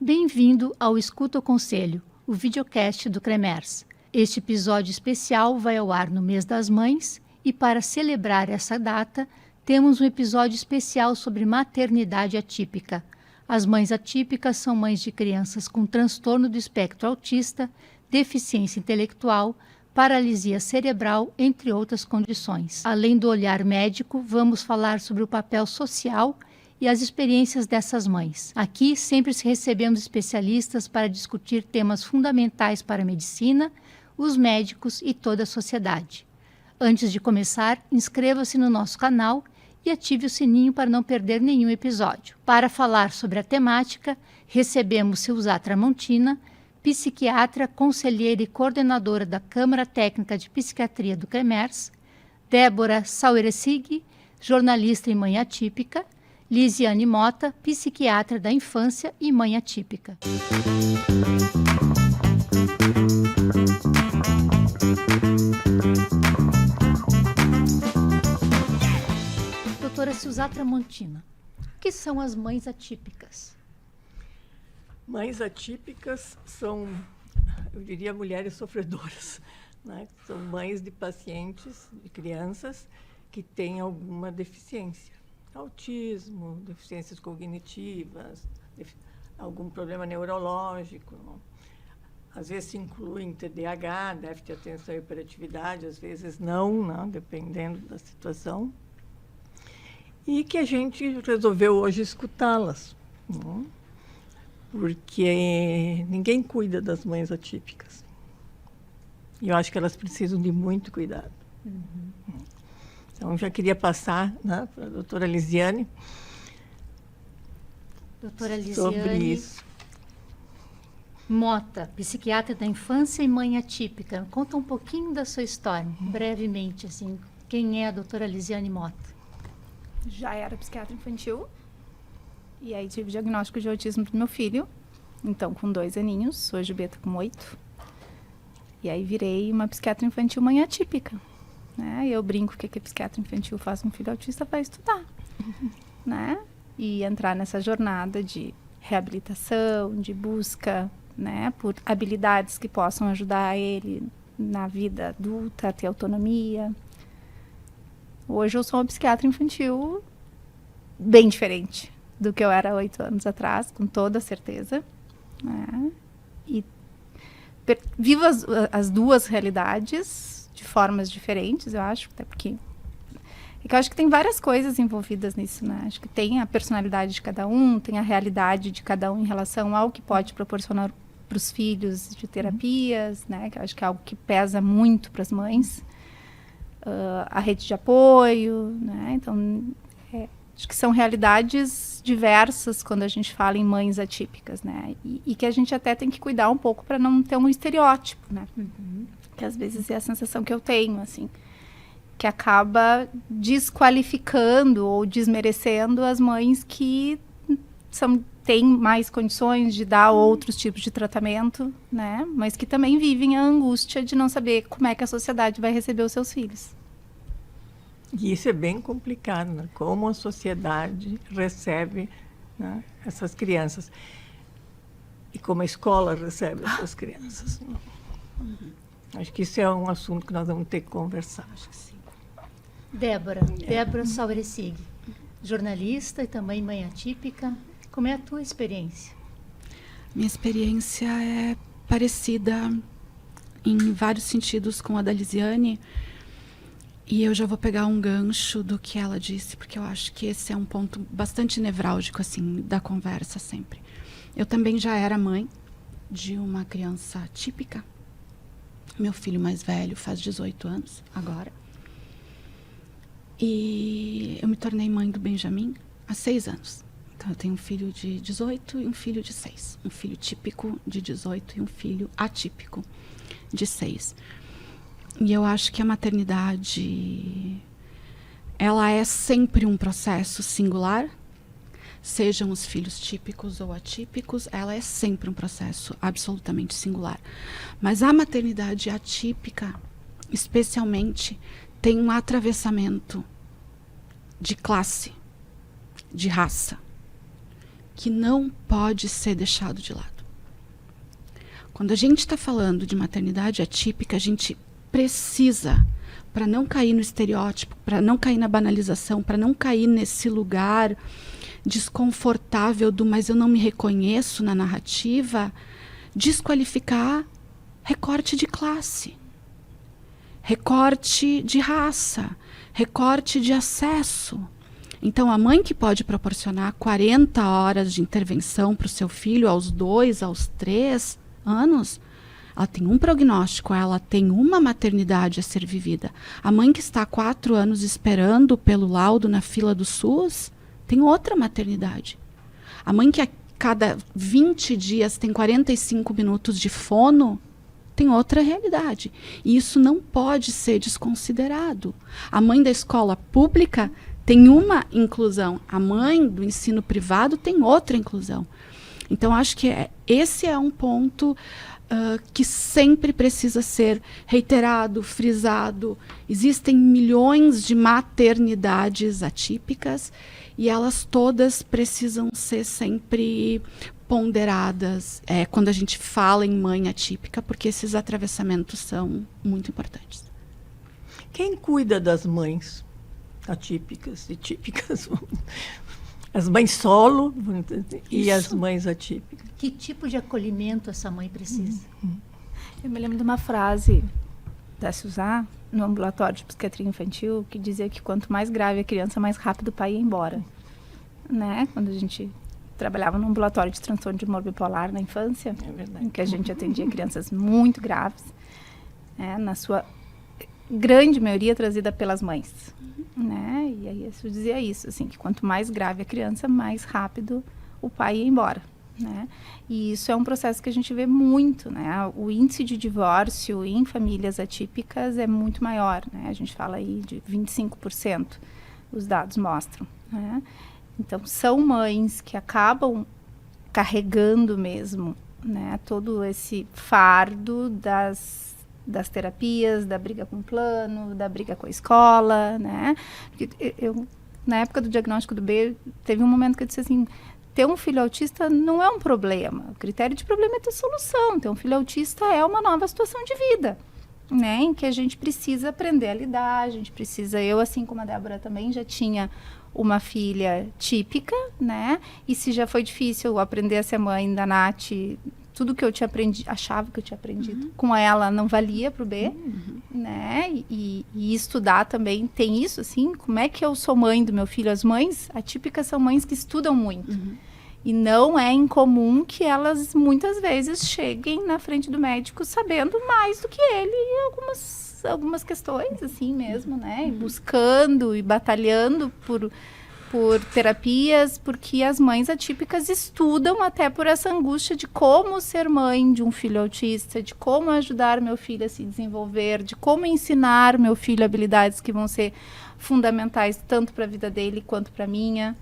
Bem-vindo ao Escuta o Conselho, o videocast do CREMERS. Este episódio especial vai ao ar no mês das mães e, para celebrar essa data, temos um episódio especial sobre maternidade atípica. As mães atípicas são mães de crianças com transtorno do espectro autista, deficiência intelectual, paralisia cerebral, entre outras condições. Além do olhar médico, vamos falar sobre o papel social e as experiências dessas mães. Aqui sempre recebemos especialistas para discutir temas fundamentais para a medicina, os médicos e toda a sociedade. Antes de começar, inscreva-se no nosso canal e ative o sininho para não perder nenhum episódio. Para falar sobre a temática, recebemos Silza Tramontina, psiquiatra, conselheira e coordenadora da Câmara Técnica de Psiquiatria do CREMERS, Débora Saueresig, jornalista e mãe atípica, Lisiane Mota, psiquiatra da infância e mãe atípica. Doutora Silza Tramontina, o que são as mães atípicas? Mães atípicas são, eu diria, mulheres sofredoras, né? São mães de pacientes, de crianças que têm alguma deficiência. Autismo, deficiências cognitivas, algum problema neurológico. Às vezes se inclui TDAH, déficit de atenção e hiperatividade, às vezes não, dependendo da situação. E que a gente resolveu hoje escutá-las, não? Porque ninguém cuida das mães atípicas. E eu acho que elas precisam de muito cuidado. Então, já queria passar, né, para a doutora Lisiane. Doutora Lisiane sobre isso. Mota, psiquiatra da infância e mãe atípica. Conta um pouquinho da sua história, brevemente, assim. Quem é a doutora Lisiane Mota? Já era psiquiatra infantil. E aí tive diagnóstico de autismo do meu filho. Então, com 2 aninhos, hoje o B está com 8. E aí virei uma psiquiatra infantil mãe atípica. Né? Eu brinco que a psiquiatra infantil faz um filho autista para estudar. Né? E entrar nessa jornada de reabilitação, de busca, né, por habilidades que possam ajudar ele na vida adulta, a ter autonomia. Hoje eu sou uma psiquiatra infantil bem diferente do que eu era 8 anos atrás, com toda certeza. Né? E vivo as duas realidades de formas diferentes, eu acho, até porque... É que eu acho que tem várias coisas envolvidas nisso, né? Acho que tem a personalidade de cada um, tem a realidade de cada um em relação ao que pode proporcionar para os filhos de terapias, né? Que eu acho que é algo que pesa muito para as mães. A rede de apoio, né? Então, acho que são realidades diversas quando a gente fala em mães atípicas, né? E que a gente até tem que cuidar um pouco para não ter um estereótipo, né? Que às vezes é a sensação que eu tenho, assim, que acaba desqualificando ou desmerecendo as mães que têm mais condições de dar outros tipos de tratamento, né? Mas que também vivem a angústia de não saber como é que a sociedade vai receber os seus filhos. E isso é bem complicado, né? Como a sociedade recebe, né, essas crianças. E como a escola recebe essas crianças. Acho que isso é um assunto que nós vamos ter que conversar. Acho que sim. Débora Saueresig, jornalista e também mãe atípica. Como é a tua experiência? Minha experiência é parecida em vários sentidos com a da Lisiane. E eu já vou pegar um gancho do que ela disse, porque eu acho que esse é um ponto bastante nevrálgico, assim, da conversa sempre. Eu também já era mãe de uma criança típica. Meu filho mais velho faz 18 anos agora. E eu me tornei mãe do Benjamin há 6 anos. Então, eu tenho um filho de 18 e um filho de 6. Um filho típico de 18 e um filho atípico de 6. E eu acho que a maternidade, ela é sempre um processo singular, sejam os filhos típicos ou atípicos, ela é sempre um processo absolutamente singular. Mas a maternidade atípica, especialmente, tem um atravessamento de classe, de raça, que não pode ser deixado de lado. Quando a gente está falando de maternidade atípica, a gente precisa, para não cair no estereótipo, para não cair na banalização, para não cair nesse lugar desconfortável do mas eu não me reconheço na narrativa, desqualificar recorte de classe, recorte de raça, recorte de acesso. Então, a mãe que pode proporcionar 40 horas de intervenção para o seu filho aos 2, aos 3 anos, ela tem um prognóstico, ela tem uma maternidade a ser vivida. A mãe que está há 4 anos esperando pelo laudo na fila do SUS, tem outra maternidade. A mãe que a cada 20 dias tem 45 minutos de fono, tem outra realidade. E isso não pode ser desconsiderado. A mãe da escola pública tem uma inclusão. A mãe do ensino privado tem outra inclusão. Então, acho que esse é um ponto que sempre precisa ser reiterado, frisado. Existem milhões de maternidades atípicas e elas todas precisam ser sempre ponderadas quando a gente fala em mãe atípica, porque esses atravessamentos são muito importantes. Quem cuida das mães atípicas e típicas? As mães solo e as mães atípicas. Que tipo de acolhimento essa mãe precisa? Eu me lembro de uma frase da Suzá, no ambulatório de psiquiatria infantil, que dizia que quanto mais grave a criança, mais rápido o pai ia embora. Né? Quando a gente trabalhava no ambulatório de transtorno de humor bipolar na infância, em que a gente atendia crianças muito graves, na sua grande maioria trazida pelas mães. Né? E aí isso dizia isso, assim, que quanto mais grave a criança, mais rápido o pai ia embora. Né? E isso é um processo que a gente vê muito, né? O índice de divórcio em famílias atípicas é muito maior, né? A gente fala aí de 25%, os dados mostram, né? Então, são mães que acabam carregando mesmo, né, todo esse fardo das terapias, da briga com o plano, da briga com a escola, né? Porque eu, na época do diagnóstico do B, teve um momento que eu disse assim, ter um filho autista não é um problema. O critério de problema é ter solução. Ter um filho autista é uma nova situação de vida, né? Em que a gente precisa aprender a lidar, a gente precisa... Eu, assim como a Débora também, já tinha uma filha típica, né? E se já foi difícil aprender a ser mãe da Nath, tudo que eu tinha aprendido, achava que eu tinha aprendido com ela não valia para o B, né? E estudar também tem isso, assim, como é que eu sou mãe do meu filho? As mães atípicas são mães que estudam muito. E não é incomum que elas, muitas vezes, cheguem na frente do médico sabendo mais do que ele em algumas questões, assim mesmo, né? E buscando e batalhando por terapias, porque as mães atípicas estudam até por essa angústia de como ser mãe de um filho autista, de como ajudar meu filho a se desenvolver, de como ensinar meu filho habilidades que vão ser fundamentais tanto para a vida dele quanto para a minha,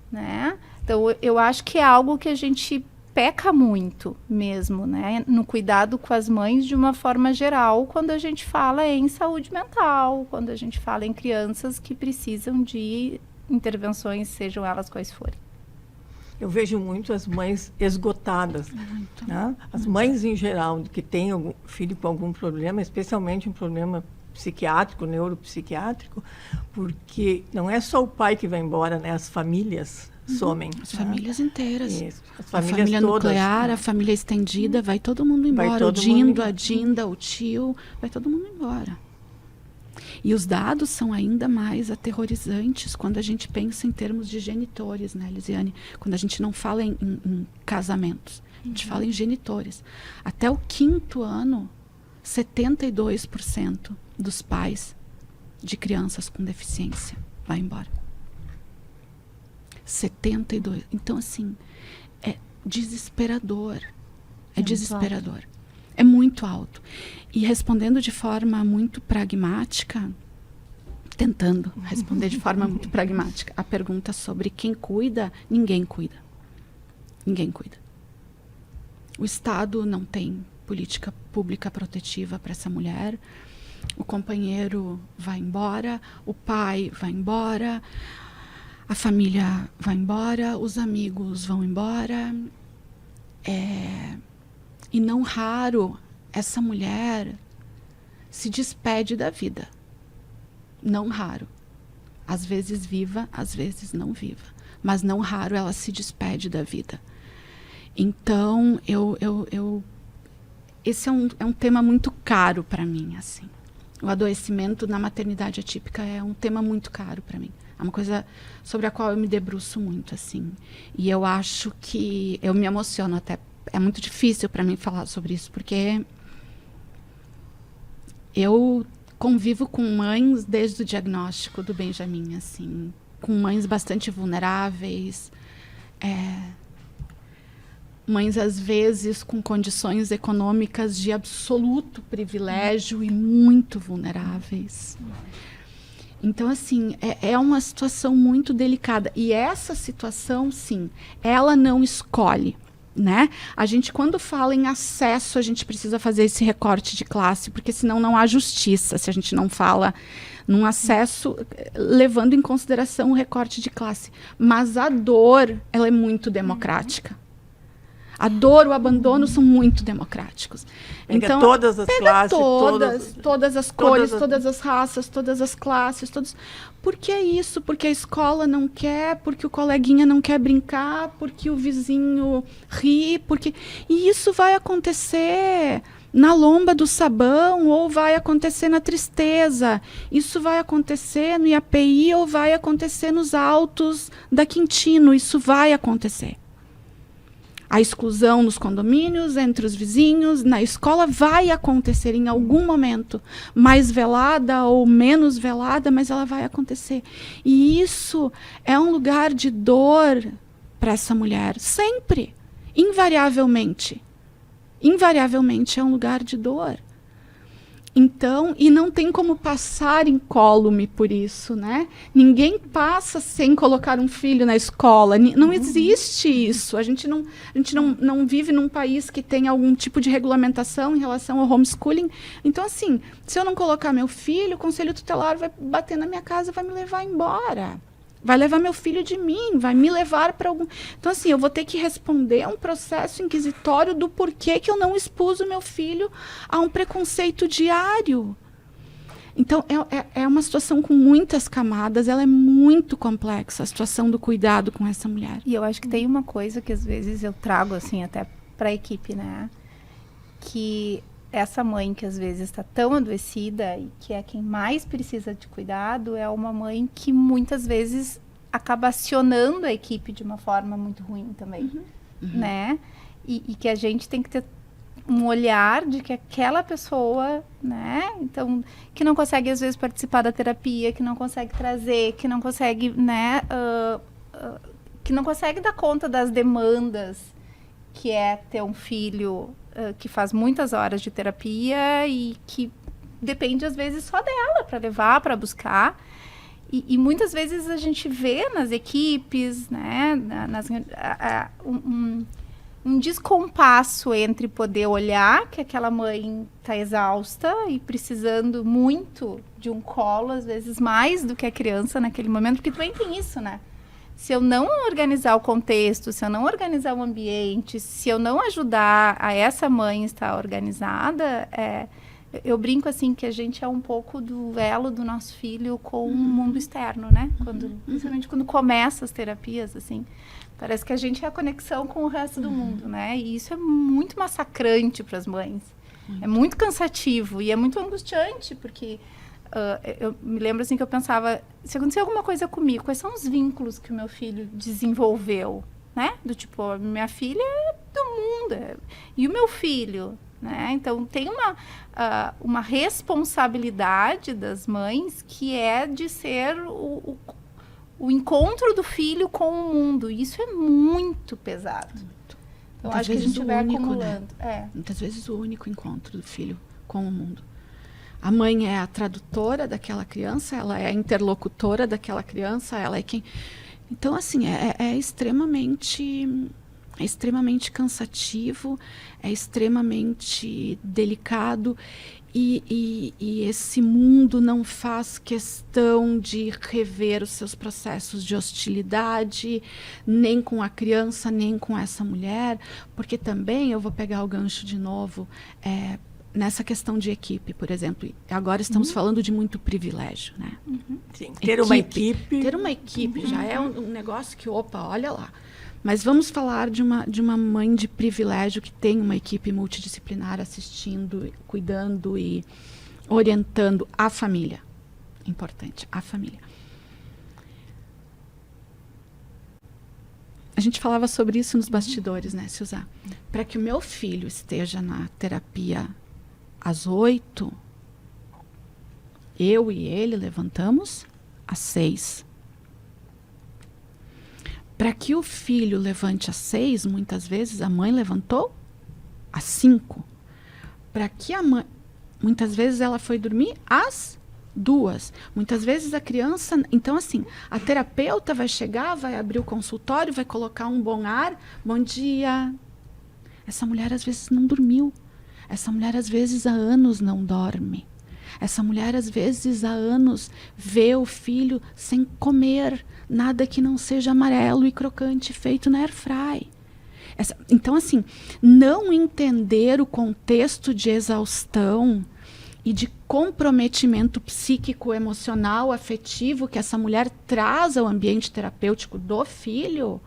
né? Então, eu acho que é algo que a gente peca muito mesmo, né? No cuidado com as mães de uma forma geral, quando a gente fala em saúde mental, quando a gente fala em crianças que precisam de intervenções, sejam elas quais forem. Eu vejo muito as mães esgotadas. Né? As mães, em geral, que têm algum filho com algum problema, especialmente um problema psiquiátrico, neuropsiquiátrico, porque não é só o pai que vai embora, né? As famílias somem. As famílias inteiras. Isso. As A famílias família todas, nuclear, né? A família estendida, vai todo mundo embora. todo O Dindo, mundo a Dinda, o tio, vai todo mundo embora. E os dados são ainda mais aterrorizantes quando a gente pensa em termos de genitores, né, Lisiane? Quando a gente não fala em casamentos, a gente fala em genitores. Até o 5º ano, 72% dos pais de crianças com deficiência vai embora. 72%. Então, assim, é desesperador. É desesperador. É muito alto. E respondendo de forma muito pragmática, tentando responder de forma muito pragmática, a pergunta sobre quem cuida, ninguém cuida. Ninguém cuida. O Estado não tem política pública protetiva para essa mulher. O companheiro vai embora, o pai vai embora. a família vai embora, os amigos vão embora. E não raro, essa mulher se despede da vida. Não raro. Às vezes viva, às vezes não viva. Mas não raro ela se despede da vida. Então, esse é um tema muito caro para mim, assim. O adoecimento na maternidade atípica é um tema muito caro para mim. É uma coisa sobre a qual eu me debruço muito, assim. E eu acho que eu me emociono até. É muito difícil para mim falar sobre isso, porque eu convivo com mães desde o diagnóstico do Benjamin, assim, com mães bastante vulneráveis, mães às vezes com condições econômicas de absoluto privilégio e muito vulneráveis. Então, assim, é uma situação muito delicada. E essa situação, sim, ela não escolhe, né? A gente, quando fala em acesso, a gente precisa fazer esse recorte de classe, porque senão não há justiça, se a gente não fala num acesso, levando em consideração o recorte de classe. Mas a dor, ela é muito democrática. A dor, o abandono são muito democráticos. Pega então, todas as classes, todas as cores, todas as raças, todas as classes, todos. Por que isso? Porque a escola não quer, porque o coleguinha não quer brincar, porque o vizinho ri, porque... E isso vai acontecer na lomba do sabão ou vai acontecer na tristeza. Isso vai acontecer no IAPI ou vai acontecer nos altos da Quintino. Isso vai acontecer. A exclusão nos condomínios, entre os vizinhos, na escola vai acontecer em algum momento, mais velada ou menos velada, mas ela vai acontecer. E isso é um lugar de dor para essa mulher, sempre, invariavelmente. Invariavelmente é um lugar de dor. Então, e não tem como passar incólume por isso, né? Ninguém passa sem colocar um filho na escola. Não existe isso. A gente não vive num país que tem algum tipo de regulamentação em relação ao homeschooling. Então, assim, se eu não colocar meu filho, o conselho tutelar vai bater na minha casa, vai me levar embora. Vai levar meu filho de mim, vai me levar para algum... Então, assim, eu vou ter que responder a um processo inquisitório do porquê que eu não expus o meu filho a um preconceito diário. Então, é uma situação com muitas camadas, ela é muito complexa, a situação do cuidado com essa mulher. E eu acho que tem uma coisa que, às vezes, eu trago, assim, até para a equipe, né? Que essa mãe que, às vezes, está tão adoecida e que é quem mais precisa de cuidado, é uma mãe que, muitas vezes, acaba acionando a equipe de uma forma muito ruim também, né? E que a gente tem que ter um olhar de que aquela pessoa, né? Então, que não consegue, às vezes, participar da terapia, que não consegue trazer, que não consegue, né? Que não consegue dar conta das demandas que é ter um filho que faz muitas horas de terapia e que depende, às vezes, só dela para levar, para buscar. E muitas vezes a gente vê nas equipes, né, um descompasso entre poder olhar que aquela mãe está exausta e precisando muito de um colo, às vezes mais do que a criança naquele momento, porque também tem isso, né? Se eu não organizar o contexto, se eu não organizar o ambiente, se eu não ajudar a essa mãe estar organizada, eu brinco assim que a gente é um pouco do elo do nosso filho com o mundo externo, né? Principalmente quando começa as terapias, assim, parece que a gente é a conexão com o resto do mundo, né? E isso é muito massacrante para as mães. É muito cansativo e é muito angustiante, porque... eu me lembro assim que eu pensava, se acontecer alguma coisa comigo, quais são os vínculos que o meu filho desenvolveu, né? Do tipo, minha filha é do mundo, e o meu filho, né? Então, tem uma responsabilidade das mães que é de ser o encontro do filho com o mundo. E isso é muito pesado. Então, acho que a gente vai acumulando. Né? Muitas vezes o único encontro do filho com o mundo. A mãe é a tradutora daquela criança, ela é a interlocutora daquela criança, ela é quem... Então, assim, é extremamente É extremamente cansativo, é extremamente delicado e esse mundo não faz questão de rever os seus processos de hostilidade, nem com a criança, nem com essa mulher, porque também, eu vou pegar o gancho de novo, nessa questão de equipe, por exemplo, agora estamos falando de muito privilégio, né? Sim, ter uma equipe. Ter uma equipe já é um negócio que, opa, olha lá. Mas vamos falar de uma mãe de privilégio que tem uma equipe multidisciplinar assistindo, cuidando e orientando a família. Importante, a família. A gente falava sobre isso nos bastidores, né, Silza? Para que o meu filho esteja na terapia às 8, eu e ele levantamos às 6. Para que o filho levante às 6, muitas vezes a mãe levantou às 5. Para que a mãe... Muitas vezes ela foi dormir às 2. Muitas vezes a criança... Então, assim, a terapeuta vai chegar, vai abrir o consultório, vai colocar um bom ar. Bom dia. Essa mulher, às vezes, não dormiu. Essa mulher, às vezes, há anos não dorme. Essa mulher, às vezes, há anos vê o filho sem comer nada que não seja amarelo e crocante feito na airfry. Então, assim, não entender o contexto de exaustão e de comprometimento psíquico, emocional, afetivo que essa mulher traz ao ambiente terapêutico do filho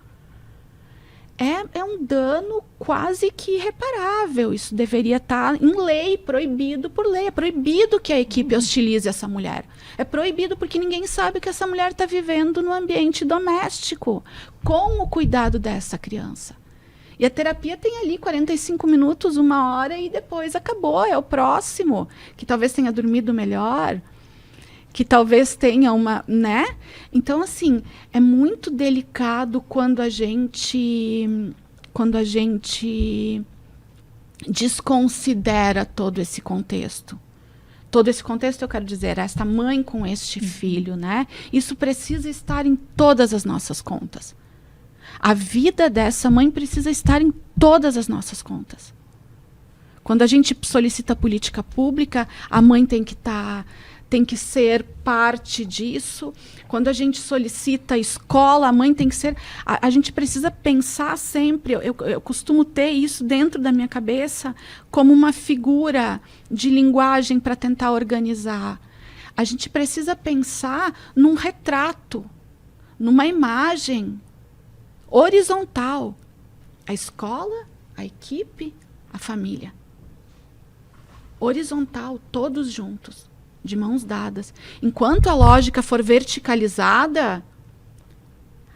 é um dano quase que irreparável. Isso deveria estar em lei, proibido por lei. É proibido que a equipe hostilize essa mulher. É proibido porque ninguém sabe o que essa mulher está vivendo no ambiente doméstico, com o cuidado dessa criança. E a terapia tem ali 45 minutos, 1 hora, e depois acabou, é o próximo, que talvez tenha dormido melhor, que talvez tenha uma, né? Então, assim, é muito delicado quando a gente desconsidera todo esse contexto. Todo esse contexto, eu quero dizer, esta mãe com este filho, né? Isso precisa estar em todas as nossas contas. A vida dessa mãe precisa estar em todas as nossas contas. Quando a gente solicita política pública, a mãe tem que ser parte disso. Quando a gente solicita escola, a mãe tem que ser... A gente precisa pensar sempre, eu costumo ter isso dentro da minha cabeça, como uma figura de linguagem para tentar organizar. A gente precisa pensar num retrato, numa imagem horizontal. A escola, a equipe, a família. Horizontal, todos juntos, de mãos dadas. Enquanto a lógica for verticalizada,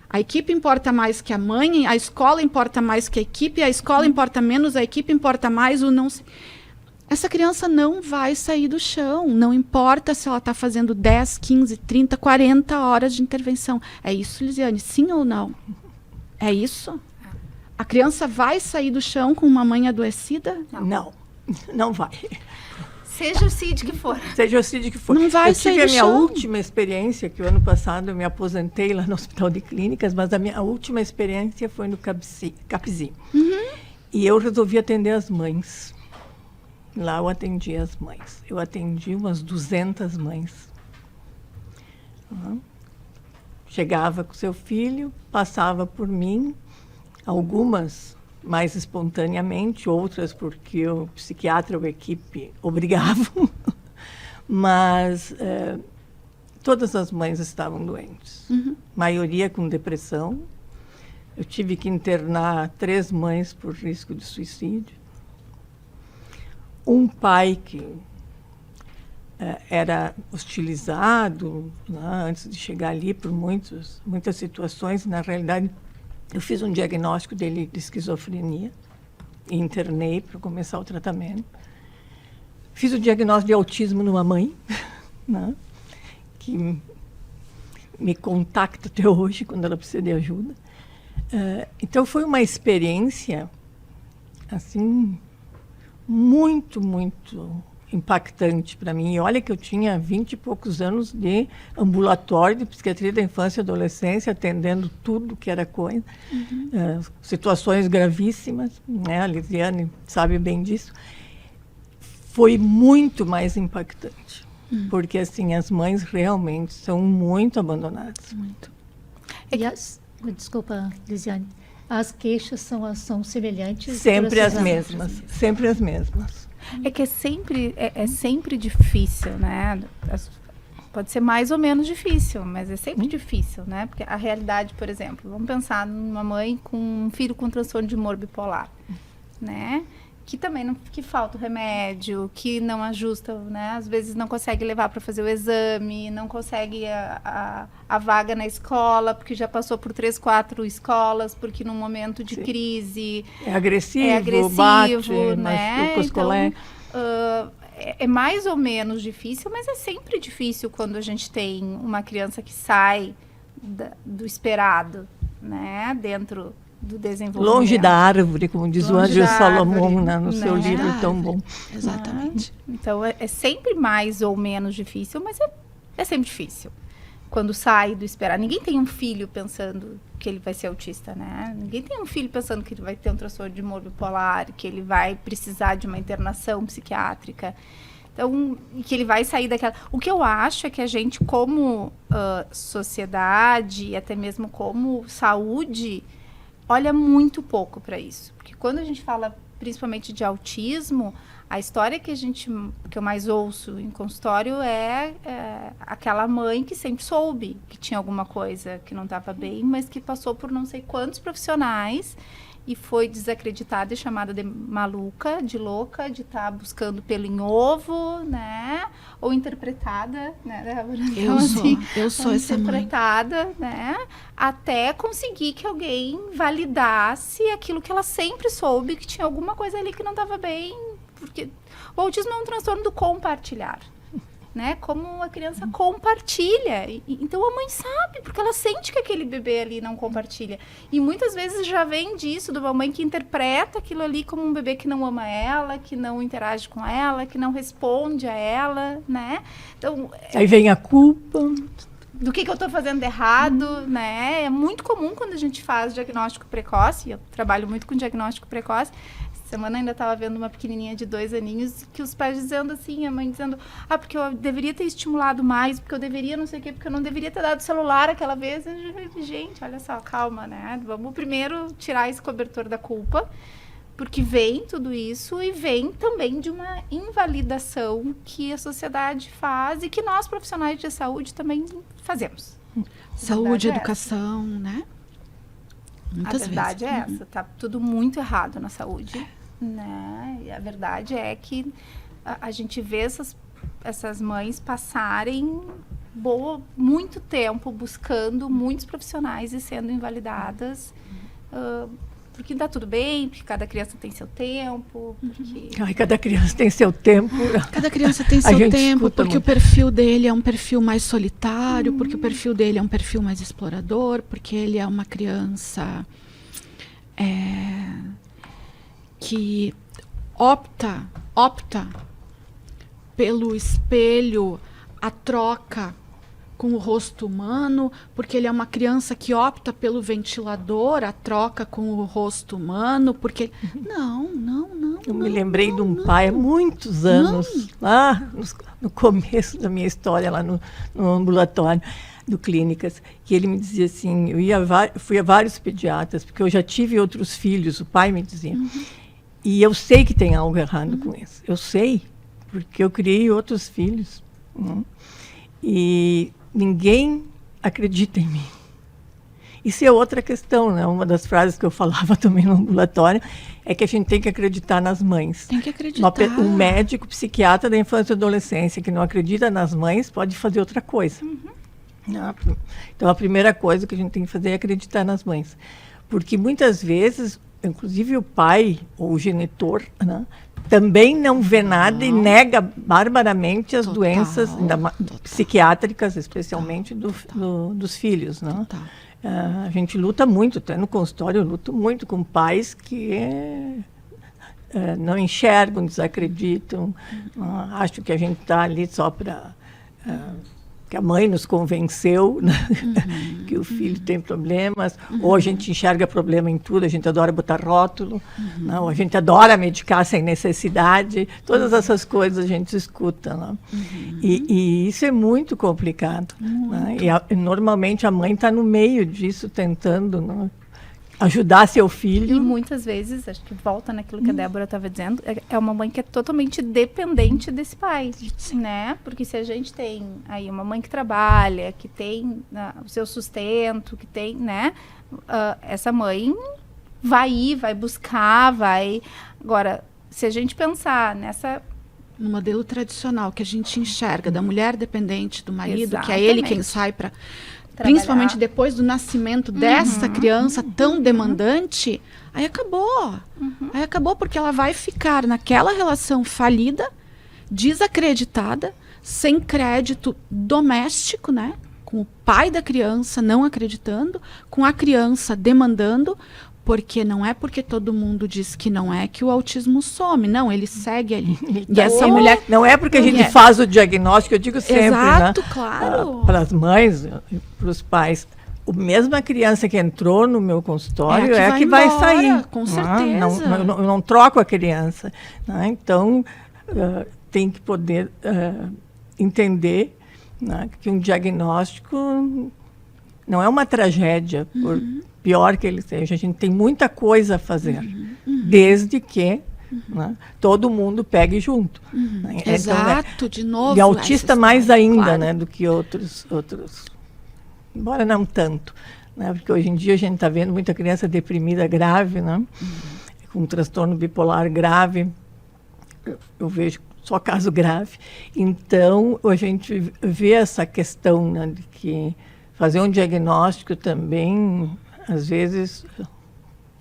a equipe importa mais que a mãe, a escola importa mais que a equipe, a escola importa menos, a equipe importa mais, o não... Essa criança não vai sair do chão. Não importa se ela está fazendo 10, 15, 30, 40 horas de intervenção. É isso, Lisiane? Sim ou não? É isso? A criança vai sair do chão com uma mãe adoecida? Não, não vai. Seja o CID que for. Seja o CID que for. Não vai eu sair tive a do minha chão. última experiência, que o ano passado eu me aposentei lá no Hospital de Clínicas, mas a minha última experiência foi no Capzi. E eu resolvi atender as mães. Lá eu atendi as mães. Eu atendi umas 200 mães. Chegava com seu filho, passava por mim, algumas mais espontaneamente, outras porque o psiquiatra ou a equipe obrigavam, mas todas as mães estavam doentes. Maioria com depressão. Eu tive que internar 3 mães por risco de suicídio. Um pai que era hostilizado, né, antes de chegar ali por muitas situações. Na realidade, eu fiz um diagnóstico dele de esquizofrenia e internei para começar o tratamento. Fiz o diagnóstico de autismo numa mãe, né, que me contacta até hoje quando ela precisa de ajuda. Então, foi uma experiência assim, muito impactante para mim. E olha que eu tinha 20 e poucos anos de ambulatório de psiquiatria da infância e adolescência, atendendo tudo que era coisa, situações gravíssimas, né? A Lisiane sabe bem disso. Foi muito mais impactante, porque assim, as mães realmente são muito abandonadas. Muito. Desculpa, Lisiane. As queixas são semelhantes? Sempre as mesmas, sempre as mesmas. É que é sempre difícil, né? Pode ser mais ou menos difícil, mas é sempre difícil, né? Porque a realidade, por exemplo, vamos pensar numa mãe com um filho com transtorno de humor bipolar, né? Que também que falta o remédio, que não ajusta, né? Às vezes não consegue levar para fazer o exame, não consegue a vaga na escola, porque já passou por 3, 4 escolas, porque num momento de crise... É agressivo, bate, né? machuca os colegas. É mais ou menos difícil, mas é sempre difícil quando a gente tem uma criança que sai do esperado, né? Dentro do desenvolvimento. Longe da árvore, como diz o Ângelo Salomão no seu livro tão bom. Exatamente. Então, é sempre mais ou menos difícil, mas é sempre difícil. Quando sai do esperar. Ninguém tem um filho pensando que ele vai ser autista, né? Ninguém tem um filho pensando que ele vai ter um transtorno de humor bipolar, que ele vai precisar de uma internação psiquiátrica. Então, que ele vai sair daquela... O que eu acho é que a gente, como sociedade, e até mesmo como saúde, olha muito pouco para isso. Porque quando a gente fala principalmente de autismo, a história que eu mais ouço em consultório é aquela mãe que sempre soube que tinha alguma coisa que não estava bem, mas que passou por não sei quantos profissionais e foi desacreditada e chamada de maluca, de louca, de estar buscando pelo em ovo, né? Ou interpretada, né? Eu sou essa mãe. Interpretada, né? Até conseguir que alguém validasse aquilo que ela sempre soube, que tinha alguma coisa ali que não estava bem, porque o autismo é um transtorno do compartilhar. Né? Como a criança compartilha. Então a mãe sabe, porque ela sente que aquele bebê ali não compartilha. E muitas vezes já vem disso, de uma mãe que interpreta aquilo ali como um bebê que não ama ela, que não interage com ela, que não responde a ela, né? Então, aí vem a culpa. Do que eu estou fazendo de errado, né? É muito comum quando a gente faz diagnóstico precoce, eu trabalho muito com diagnóstico precoce. Semana ainda estava vendo uma pequenininha de 2 aninhos, que os pais dizendo assim, a mãe dizendo, porque eu deveria ter estimulado mais, porque eu deveria não sei o quê, porque eu não deveria ter dado celular aquela vez. Gente, olha só, calma, né? Vamos primeiro tirar esse cobertor da culpa, porque vem tudo isso e vem também de uma invalidação que a sociedade faz e que nós, profissionais de saúde, também fazemos. Saúde, educação, né? Muitas a verdade vezes. É essa, tá tudo muito errado na saúde, né? E a verdade é que a gente vê essas mães passarem muito tempo buscando muitos profissionais e sendo invalidadas, porque dá tudo bem, porque cada criança tem seu tempo, porque... Cada criança tem seu tempo. Cada criança tem seu tempo, porque o perfil dele é um perfil mais solitário, porque o perfil dele é um perfil mais explorador, porque ele é uma criança que opta pelo espelho, a troca com o rosto humano, porque ele é uma criança que opta pelo ventilador, a troca com o rosto humano, porque... Não. Eu me lembrei de um pai há muitos anos, lá no começo da minha história, lá no ambulatório do Clínicas, que ele me dizia assim, fui a vários pediatras, porque eu já tive outros filhos, o pai me dizia, e eu sei que tem algo errado com isso, eu sei, porque eu criei outros filhos, e ninguém acredita em mim. Isso é outra questão, né? Uma das frases que eu falava também no ambulatório é que a gente tem que acreditar nas mães. Tem que acreditar. Um médico, psiquiatra da infância e adolescência que não acredita nas mães pode fazer outra coisa. Então, a primeira coisa que a gente tem que fazer é acreditar nas mães. Porque muitas vezes, inclusive o pai ou o genitor, né, também não vê nada e nega barbaramente as doenças psiquiátricas, especialmente dos filhos. Né? A gente luta muito, até no consultório eu luto muito com pais que não enxergam, desacreditam, acham que a gente está ali só para... que a mãe nos convenceu, né? Que o filho tem problemas, ou a gente enxerga problema em tudo, a gente adora botar rótulo, não, a gente adora medicar sem necessidade, todas essas coisas a gente escuta. Né? E isso é muito complicado. Né? E normalmente a mãe está no meio disso, tentando, né, ajudar seu filho. E muitas vezes, acho que volta naquilo que a Débora estava dizendo, é uma mãe que é totalmente dependente desse pai, né? Porque se a gente tem aí uma mãe que trabalha, que tem o seu sustento, que tem, né? Essa mãe vai buscar, vai... Agora, se a gente pensar no modelo tradicional que a gente enxerga da mulher dependente do marido, Exatamente. que é ele quem sai para... Principalmente depois do nascimento dessa criança tão demandante, aí acabou. Aí acabou porque ela vai ficar naquela relação falida, desacreditada, sem crédito doméstico, né? Com o pai da criança não acreditando, com a criança demandando, porque não é porque todo mundo diz que não é que o autismo some, não, ele segue ali. E essa mulher... Não é porque a gente faz o diagnóstico, eu digo sempre, Exato, né? Claro. Para as mães, para os pais, a mesma criança que entrou no meu consultório é a que vai embora, sair. com certeza. Eu não troco a criança. Né? Então, tem que poder entender, né, que um diagnóstico não é uma tragédia, por pior que ele seja. A gente tem muita coisa a fazer, desde que, né, todo mundo pegue junto. Né? Exato, então, de novo. E autista mais ainda, claro. né, do que outros, embora não tanto. Né, porque hoje em dia a gente está vendo muita criança deprimida grave, né, com transtorno bipolar grave. Eu vejo só caso grave. Então, a gente vê essa questão, né, de que fazer um diagnóstico também, às vezes,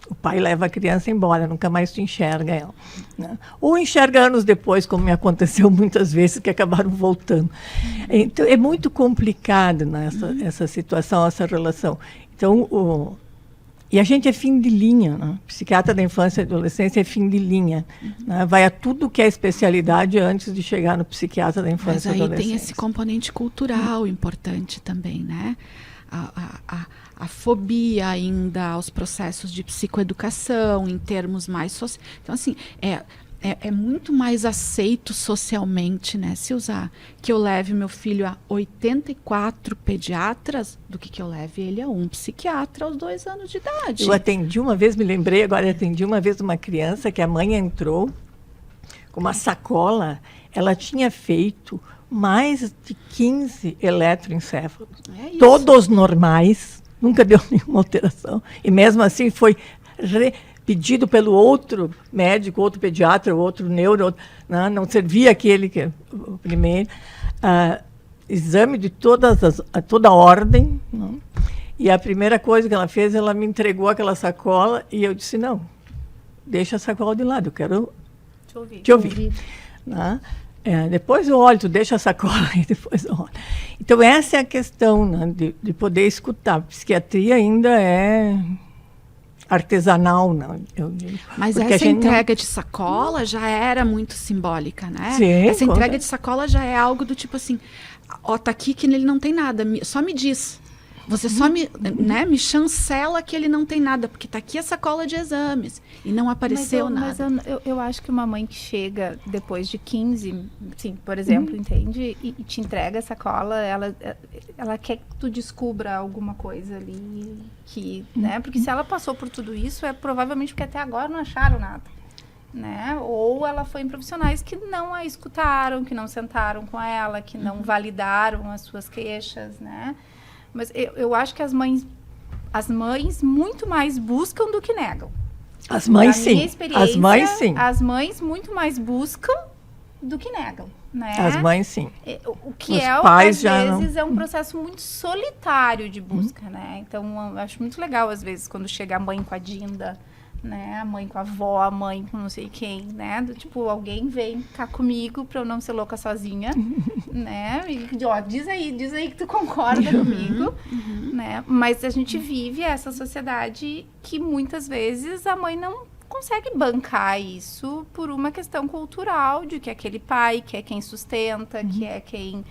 o pai leva a criança embora, nunca mais se enxerga ela. Né? Ou enxerga anos depois, como me aconteceu muitas vezes, que acabaram voltando. Então, é muito complicado, né, essa situação, essa relação. Então, e a gente é fim de linha, né? Psiquiatra da infância e adolescência é fim de linha. Né? Vai a tudo que é especialidade antes de chegar no psiquiatra da infância e adolescência. Mas aí tem esse componente cultural importante também, né? A fobia ainda aos processos de psicoeducação, em termos mais sociais. Então, assim, é muito mais aceito socialmente, né, se usar, que eu leve meu filho a 84 pediatras do que eu leve ele a um psiquiatra aos 2 anos de idade. Eu atendi uma vez, me lembrei agora, eu atendi uma vez uma criança que a mãe entrou com uma sacola, ela tinha feito mais de 15 eletroencéfalos, todos normais, nunca deu nenhuma alteração, e mesmo assim foi pedido pelo outro médico, outro pediatra, outro neuro, não servia aquele que o primeiro, exame de toda a ordem, não? E a primeira coisa que ela fez, ela me entregou aquela sacola e eu disse, não, deixa a sacola de lado, eu quero te ouvir. Né? Depois eu olho, tu deixa a sacola e depois eu olho. Então essa é a questão, né, de poder escutar. A psiquiatria ainda é artesanal, não, eu digo. Mas essa entrega de sacola já era muito simbólica, né? Sim, essa entrega de sacola já é algo do tipo assim, ó, tá aqui que ele não tem nada, só me diz. Você só me chancela que ele não tem nada, porque tá aqui a sacola de exames e não apareceu nada. Mas eu acho que uma mãe que chega depois de 15, sim, por exemplo, entende? E te entrega a sacola, ela quer que tu descubra alguma coisa ali, que, né? Porque se ela passou por tudo isso, é provavelmente porque até agora não acharam nada. Né? Ou ela foi em profissionais que não a escutaram, que não sentaram com ela, que não validaram as suas queixas, né? Mas eu acho que as mães muito mais buscam do que negam. As mães, sim. As mães, sim. As mães muito mais buscam do que negam, né? As mães, sim. O que Os às pais já vezes, é um processo muito solitário de busca, né? Então, eu acho muito legal, às vezes, quando chega a mãe com a Dinda, né? A mãe com a avó, a mãe com não sei quem, né? Do tipo, alguém vem cá comigo pra eu não ser louca sozinha, né? E, ó, diz aí que tu concorda comigo, né? Mas a gente vive essa sociedade que muitas vezes a mãe não consegue bancar isso por uma questão cultural de que aquele pai, que é quem sustenta, que é quem,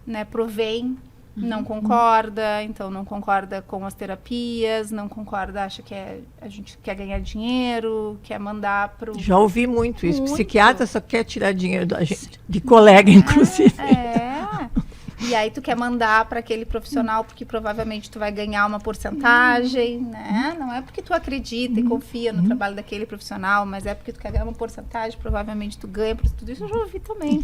né, provém, não concorda, então não concorda com as terapias, não concorda, acha que a gente quer ganhar dinheiro, quer mandar para o... Já ouvi muito isso. Muito. Psiquiatra só quer tirar dinheiro da gente, de colega, inclusive. E aí tu quer mandar para aquele profissional porque provavelmente tu vai ganhar uma porcentagem, né? Não é porque tu acredita e confia no trabalho daquele profissional, mas é porque tu quer ganhar uma porcentagem, provavelmente tu ganha por tudo isso. Eu já ouvi também,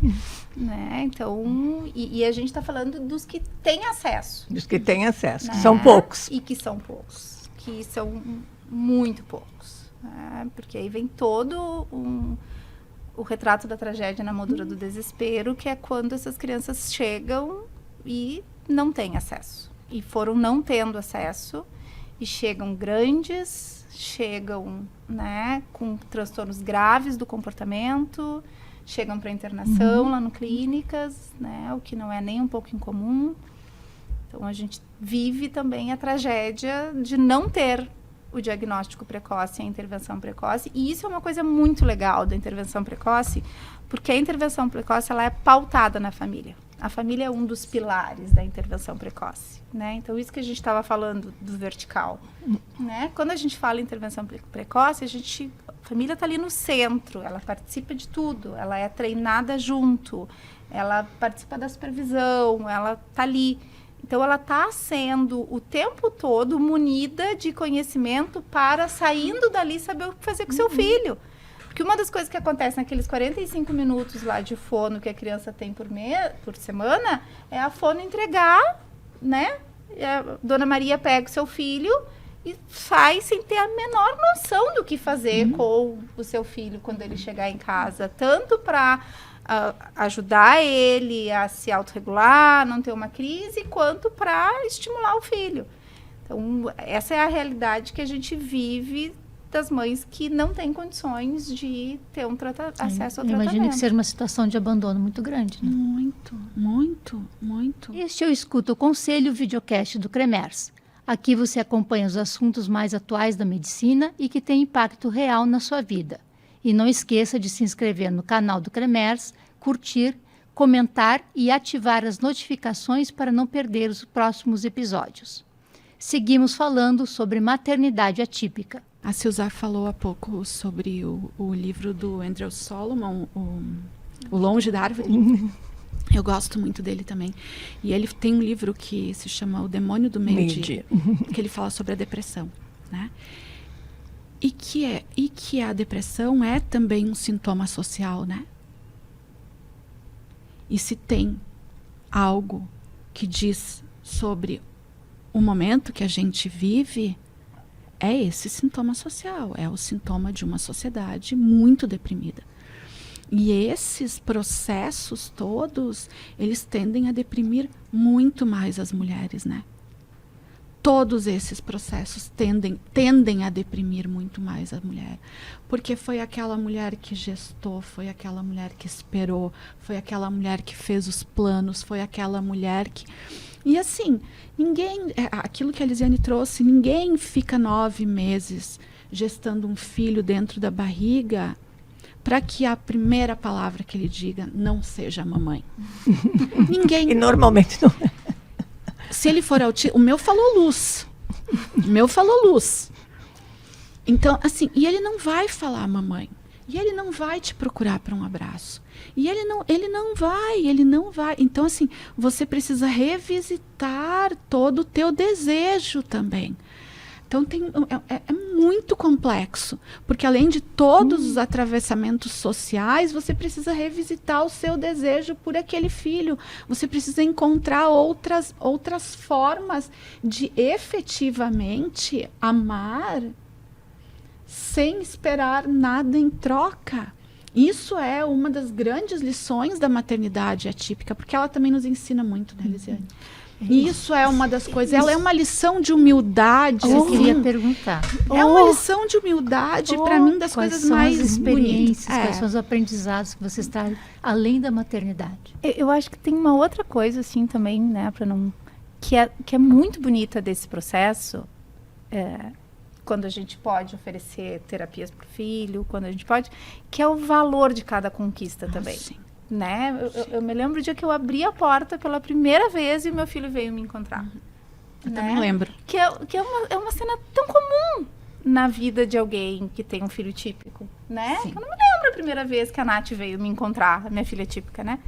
né? Então, e a gente está falando dos que têm acesso. Dos que têm acesso, Né? que são poucos. E que são poucos, que são muito poucos, né? Porque aí vem todo o retrato da tragédia na moldura do desespero, que é quando essas crianças chegam e não têm acesso. E foram não tendo acesso, e chegam grandes, chegam, né, com transtornos graves do comportamento, chegam para internação lá no clínicas, né, o que não é nem um pouco incomum. Então, a gente vive também a tragédia de não ter o diagnóstico precoce e a intervenção precoce. E isso é uma coisa muito legal da intervenção precoce, porque a intervenção precoce ela é pautada na família. A família é um dos pilares da intervenção precoce, né? Então, isso que a gente estava falando do vertical, né? Quando a gente fala em intervenção precoce, a família está ali no centro, ela participa de tudo, ela é treinada junto, ela participa da supervisão, ela está ali. Então, ela está sendo o tempo todo munida de conhecimito para, saindo dali, saber o que fazer com o seu filho. Porque uma das coisas que acontece naqueles 45 minutos lá de fono que a criança tem por semana é a fono entregar, né? A Dona Maria pega o seu filho e sai sem ter a menor noção do que fazer com o seu filho quando ele chegar em casa. Tanto para ajudar ele a se autorregular, não ter uma crise, quanto para estimular o filho. Então, essa é a realidade que a gente vive das mães que não têm condições de ter acesso ao tratamento. Imagino que seja uma situação de abandono muito grande, né? Muito, muito, muito. Este é o Escuta o Conselho, videocast do CREMERS. Aqui você acompanha os assuntos mais atuais da medicina e que têm impacto real na sua vida. E não esqueça de se inscrever no canal do CREMERS, curtir, comentar e ativar as notificações para não perder os próximos episódios. Seguimos falando sobre maternidade atípica. A Silzar falou há pouco sobre o livro do Andrew Solomon, O Longe da Árvore. Eu gosto muito dele também. E ele tem um livro que se chama O Demônio do Meio-Dia, que ele fala sobre a depressão, né? E que a depressão é também um sintoma social, né? E se tem algo que diz sobre o momento que a gente vive, é esse sintoma social, é o sintoma de uma sociedade muito deprimida. E esses processos todos, eles tendem a deprimir muito mais as mulheres, né? Todos esses processos tendem a deprimir muito mais a mulher. Porque foi aquela mulher que gestou, foi aquela mulher que esperou, foi aquela mulher que fez os planos, foi aquela mulher que... E assim, aquilo que a Lisiane trouxe, ninguém fica 9 meses gestando um filho dentro da barriga para que a primeira palavra que ele diga não seja mamãe. Ninguém. E normalmente não é. Se ele for autista, o meu falou luz. O meu falou luz. Então, assim, e ele não vai falar mamãe. E ele não vai te procurar para um abraço. E ele não vai. Então, assim, você precisa revisitar todo o teu desejo também. Então, é muito complexo. Porque além de todos os atravessamentos sociais, você precisa revisitar o seu desejo por aquele filho. Você precisa encontrar outras formas de efetivamente amar sem esperar nada em troca. Isso é uma das grandes lições da maternidade atípica, porque ela também nos ensina muito, né, Lisiane? Isso é uma das coisas. Ela é uma lição de humildade. Eu queria perguntar. É uma lição de humildade, para mim, das coisas mais bonitas. Quais são as experiências, quais são É. os aprendizados que você está além da maternidade? Eu acho que tem uma outra coisa, assim, também, né, que é muito bonita desse processo, quando a gente pode oferecer terapias para o filho, quando a gente pode, que é o valor de cada conquista também. Sim. Né? Eu me lembro do dia que eu abri a porta pela primeira vez e o meu filho veio me encontrar. Eu também lembro. Que é uma cena tão comum na vida de alguém que tem um filho típico, né? Sim. Eu não me lembro a primeira vez que a Nath veio me encontrar, a minha filha típica, né?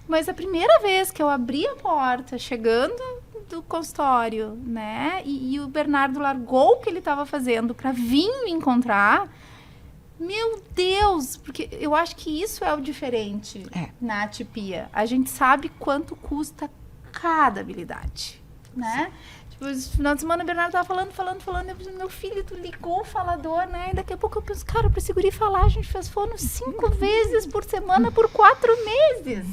Mas a primeira vez que eu abri a porta, chegando do consultório, né? E o Bernardo largou o que ele estava fazendo para vir me encontrar. Meu Deus! Porque eu acho que isso é o diferente na atipia. A gente sabe quanto custa cada habilidade, né? Tipo, esse final de semana o Bernardo tava falando. Eu disse, meu filho, tu ligou o falador, né? E daqui a pouco eu penso, cara, pra segurar e falar, a gente fez fono 5 vezes por semana por 4 meses.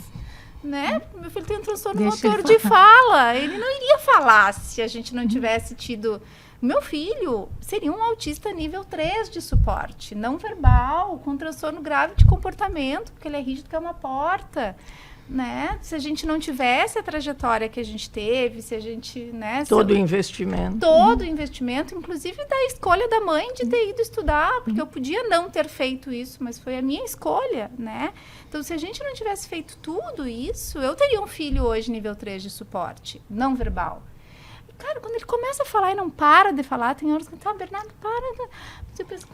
Né? Meu filho tem um transtorno motor de fala. Ele não iria falar se a gente não tivesse tido... Meu filho seria um autista nível 3 de suporte, não verbal, com transtorno grave de comportamento, porque ele é rígido que é uma porta. Né? Se a gente não tivesse a trajetória que a gente teve, se a gente... Né, todo o investimento. Todo o investimento, inclusive da escolha da mãe de ter ido estudar, porque eu podia não ter feito isso, mas foi a minha escolha, né? Então, se a gente não tivesse feito tudo isso, eu teria um filho hoje nível 3 de suporte, não verbal. Cara, quando ele começa a falar e não para de falar, tem horas que Bernardo, para. Você pensa,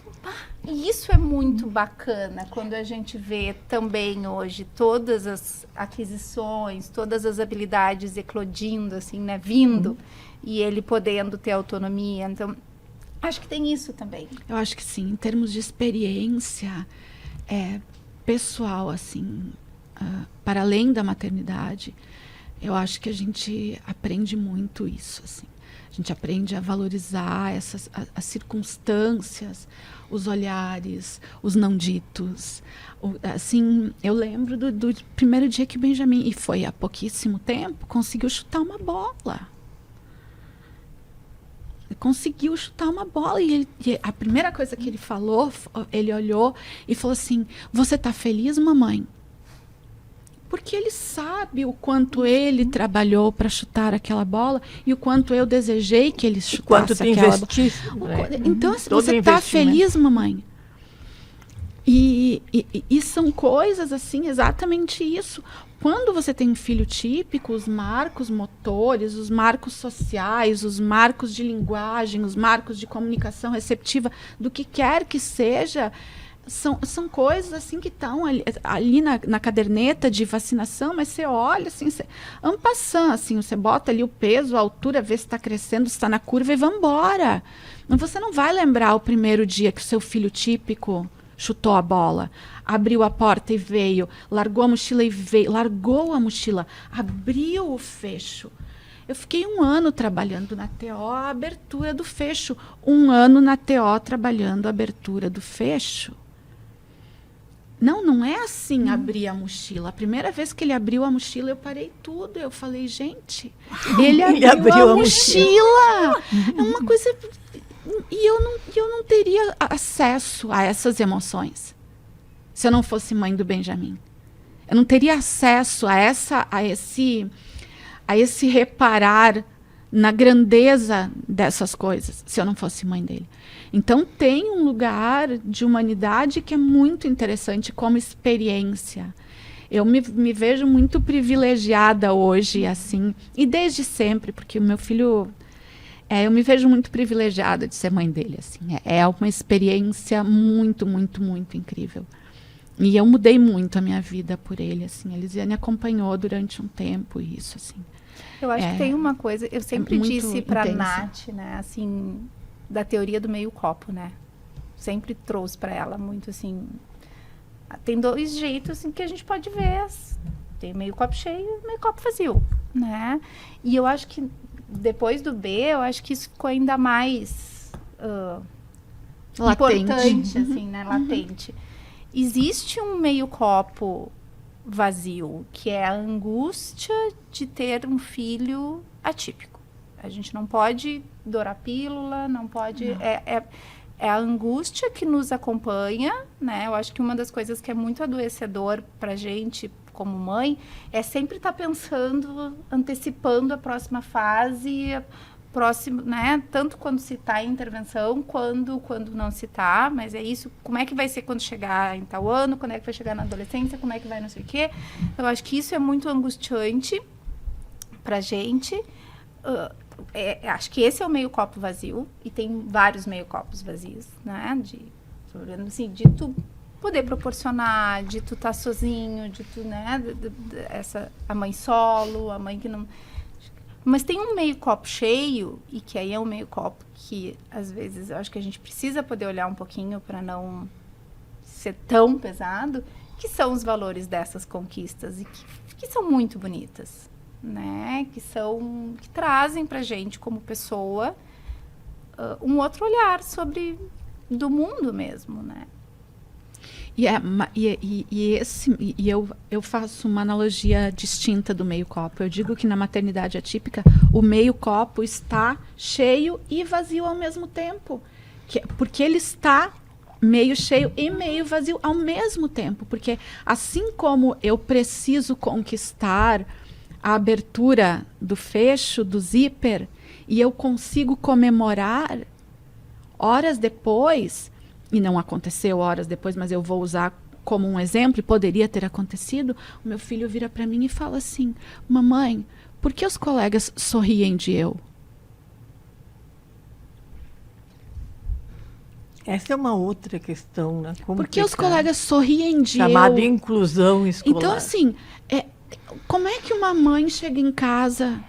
e isso é muito bacana quando a gente vê também hoje todas as aquisições, todas as habilidades eclodindo, assim, né, vindo, e ele podendo ter autonomia. Então, acho que tem isso também. Eu acho que sim, em termos de experiência pessoal, assim, para além da maternidade, eu acho que a gente aprende muito isso, assim. A gente aprende a valorizar as circunstâncias, os olhares, os não ditos. Assim, eu lembro do primeiro dia que o Benjamin, e foi há pouquíssimo tempo, conseguiu chutar uma bola. Conseguiu chutar uma bola e a primeira coisa que ele falou, ele olhou e falou assim: "Você tá feliz, mamãe?" Porque ele sabe o quanto ele trabalhou para chutar aquela bola e o quanto eu desejei que ele chutasse quanto tu aquela investisse, bola. né? Então, assim, Todo você está investimento. feliz, mamãe? E são coisas assim, exatamente isso. Quando você tem um filho típico, os marcos motores, os marcos sociais, os marcos de linguagem, os marcos de comunicação receptiva, do que quer que seja, são coisas assim que estão ali na caderneta de vacinação, mas você olha assim, en passant, assim, você bota ali o peso, a altura, vê se está crescendo, se está na curva e vai embora. Você não vai lembrar o primeiro dia que o seu filho típico chutou a bola, abriu a porta e veio, largou a mochila e veio, largou a mochila, abriu o fecho. Eu fiquei 1 ano trabalhando na TO a abertura do fecho, 1 ano na TO trabalhando a abertura do fecho. Não é assim abrir a mochila. A primeira vez que ele abriu a mochila, eu parei tudo. Eu falei, gente, ele abriu a mochila. É uma coisa... E eu não teria acesso a essas emoções se eu não fosse mãe do Benjamin. Eu não teria acesso a esse reparar na grandeza dessas coisas se eu não fosse mãe dele. Então tem um lugar de humanidade que é muito interessante como experiência. Eu me vejo muito privilegiada hoje, assim, e desde sempre, porque o meu filho... eu me vejo muito privilegiada de ser mãe dele, assim. É uma experiência muito, muito, muito incrível. E eu mudei muito a minha vida por ele, assim. A Elisiane acompanhou durante um tempo isso, assim. Eu acho que tem uma coisa, eu sempre disse para a intensa. Nath, né, assim, da teoria do meio copo, né? Sempre trouxe para ela muito, assim, tem 2 jeitos assim, que a gente pode ver, tem meio copo cheio e meio copo vazio, né? E eu acho que depois do B, eu acho que isso ficou ainda mais importante, assim, né? Latente. Existe um meio copo vazio, que é a angústia de ter um filho atípico. A gente não pode dourar pílula, não pode... É a angústia que nos acompanha, né? Eu acho que uma das coisas que é muito adoecedor pra gente, como mãe, é sempre estar pensando, antecipando a próxima fase, próximo, né? Tanto quando se está em intervenção, quando não se está, mas é isso. Como é que vai ser quando chegar em tal ano? Quando é que vai chegar na adolescência? Como é que vai não sei o quê? Eu acho que isso é muito angustiante pra gente. Acho que esse é o meio copo vazio, e tem vários meio copos vazios, né? Assim, de tu poder proporcionar, de tu estar sozinho, de tu, né? A mãe solo, a mãe que não... Mas tem um meio copo cheio, e que aí é um meio copo que, às vezes, eu acho que a gente precisa poder olhar um pouquinho para não ser tão pesado, que são os valores dessas conquistas, e que são muito bonitas, né? Que trazem pra gente, como pessoa, um outro olhar do mundo mesmo, né? Eu faço uma analogia distinta do meio copo. Eu digo que na maternidade atípica o meio copo está cheio e vazio ao mesmo tempo, porque ele está meio cheio e meio vazio ao mesmo tempo, porque assim como eu preciso conquistar a abertura do fecho do zíper e eu consigo comemorar horas depois, e não aconteceu horas depois, mas eu vou usar como um exemplo, e poderia ter acontecido, o meu filho vira para mim e fala assim: mamãe, por que os colegas sorriem de eu? Essa é uma outra questão, né? Por que os colegas sorriem de eu? Chamada inclusão escolar. Então, assim, como é que uma mãe chega em casa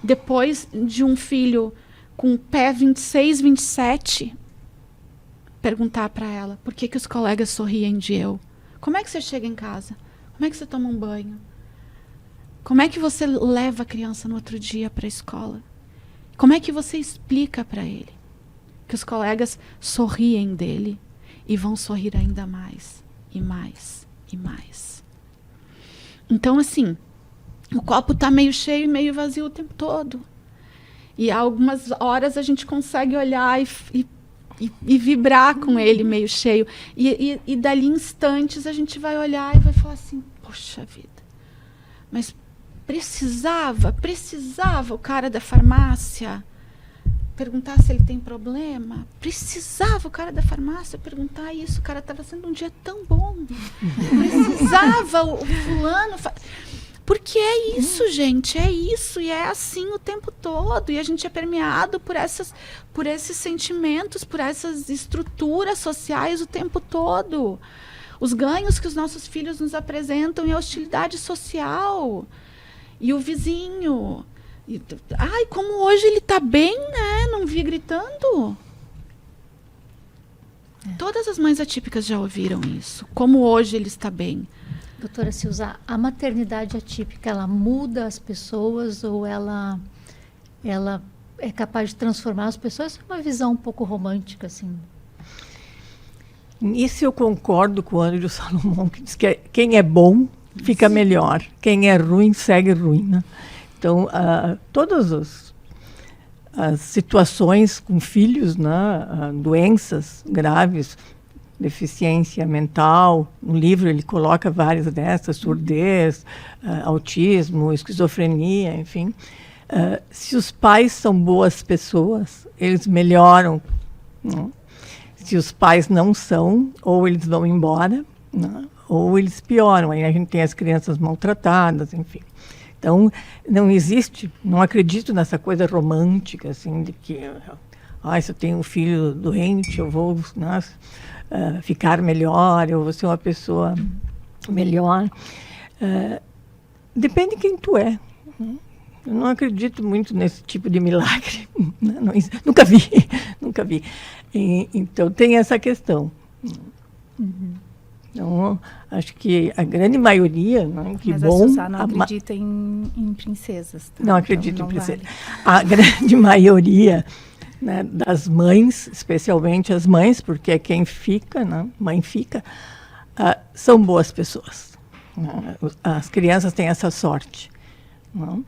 depois de um filho com pé 26, 27... perguntar para ela por que os colegas sorriem de eu? Como é que você chega em casa? Como é que você toma um banho? Como é que você leva a criança no outro dia para a escola? Como é que você explica para ele que os colegas sorriem dele e vão sorrir ainda mais e mais e mais? Então, assim, o copo está meio cheio e meio vazio o tempo todo. E algumas horas a gente consegue olhar e vibrar com ele meio cheio. E dali instantes a gente vai olhar e vai falar assim: poxa vida, mas precisava o cara da farmácia perguntar se ele tem problema? Precisava o cara da farmácia perguntar isso? O cara estava sendo um dia tão bom. Precisava o fulano... Porque é isso, gente, é isso, e é assim o tempo todo, e a gente é permeado por esses sentimentos, por essas estruturas sociais o tempo todo. Os ganhos que os nossos filhos nos apresentam e a hostilidade social, e o vizinho. Ai, como hoje ele está bem, né? Não vi gritando. Todas as mães atípicas já ouviram isso, como hoje ele está bem. Doutora Silza, a maternidade atípica, ela muda as pessoas ou ela é capaz de transformar as pessoas? É uma visão um pouco romântica, assim. Nisso eu concordo com o Ângelo Salomão, que diz que quem é bom fica melhor, quem é ruim segue ruim, né? Então, todas as situações com filhos, né, doenças graves, deficiência mental, no livro ele coloca várias dessas, surdez, autismo, esquizofrenia, enfim. Se os pais são boas pessoas, eles melhoram, né? Se os pais não são, ou eles vão embora, né? Ou eles pioram. Aí a gente tem as crianças maltratadas, enfim. Então, não existe, não acredito nessa coisa romântica, assim, de que, se eu tenho um filho doente, eu vou, né, ficar melhor, eu vou ser uma pessoa melhor. Depende de quem tu é. Eu não acredito muito nesse tipo de milagre. Nunca vi. Então, tem essa questão. Uhum. Então, acho que a grande maioria, né, que mas bom... a Susá não acredita em princesas. Tá? Não acredito então, em princesas. Vale. A grande maioria, né, das mães, especialmente as mães, porque é quem fica, né, mãe fica, são boas pessoas. As crianças têm essa sorte. Não?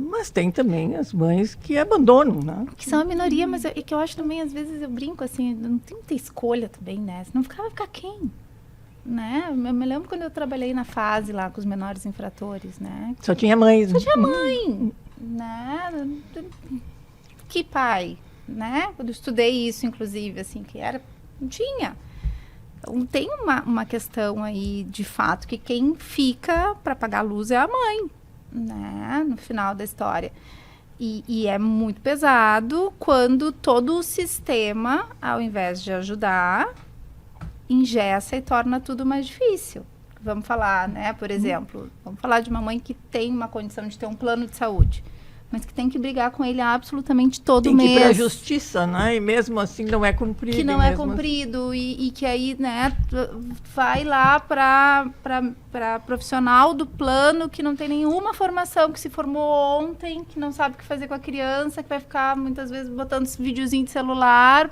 Mas tem também as mães que abandonam, né? Que são a minoria, mas que eu acho também, às vezes eu brinco assim, não tem muita escolha também, né? Se não vai ficar quem? Né? Eu me lembro quando eu trabalhei na fase lá com os menores infratores, né? Só tinha mães. Só tinha mãe, né? que pai, né? Quando eu estudei isso, inclusive, assim, que era... Não tinha. Então, tem uma questão aí, de fato, que quem fica para pagar a luz é a mãe, né? No final da história. E é muito pesado quando todo o sistema, ao invés de ajudar, engessa e torna tudo mais difícil. Vamos falar, né? Por exemplo, vamos falar de uma mãe que tem uma condição de ter um plano de saúde, mas que tem que brigar com ele absolutamente todo mês. Tem que ir para a justiça, né? E mesmo assim não é cumprido. Que não é cumprido e que aí, né, vai lá para profissional do plano que não tem nenhuma formação, que se formou ontem, que não sabe o que fazer com a criança, que vai ficar muitas vezes botando esse videozinho de celular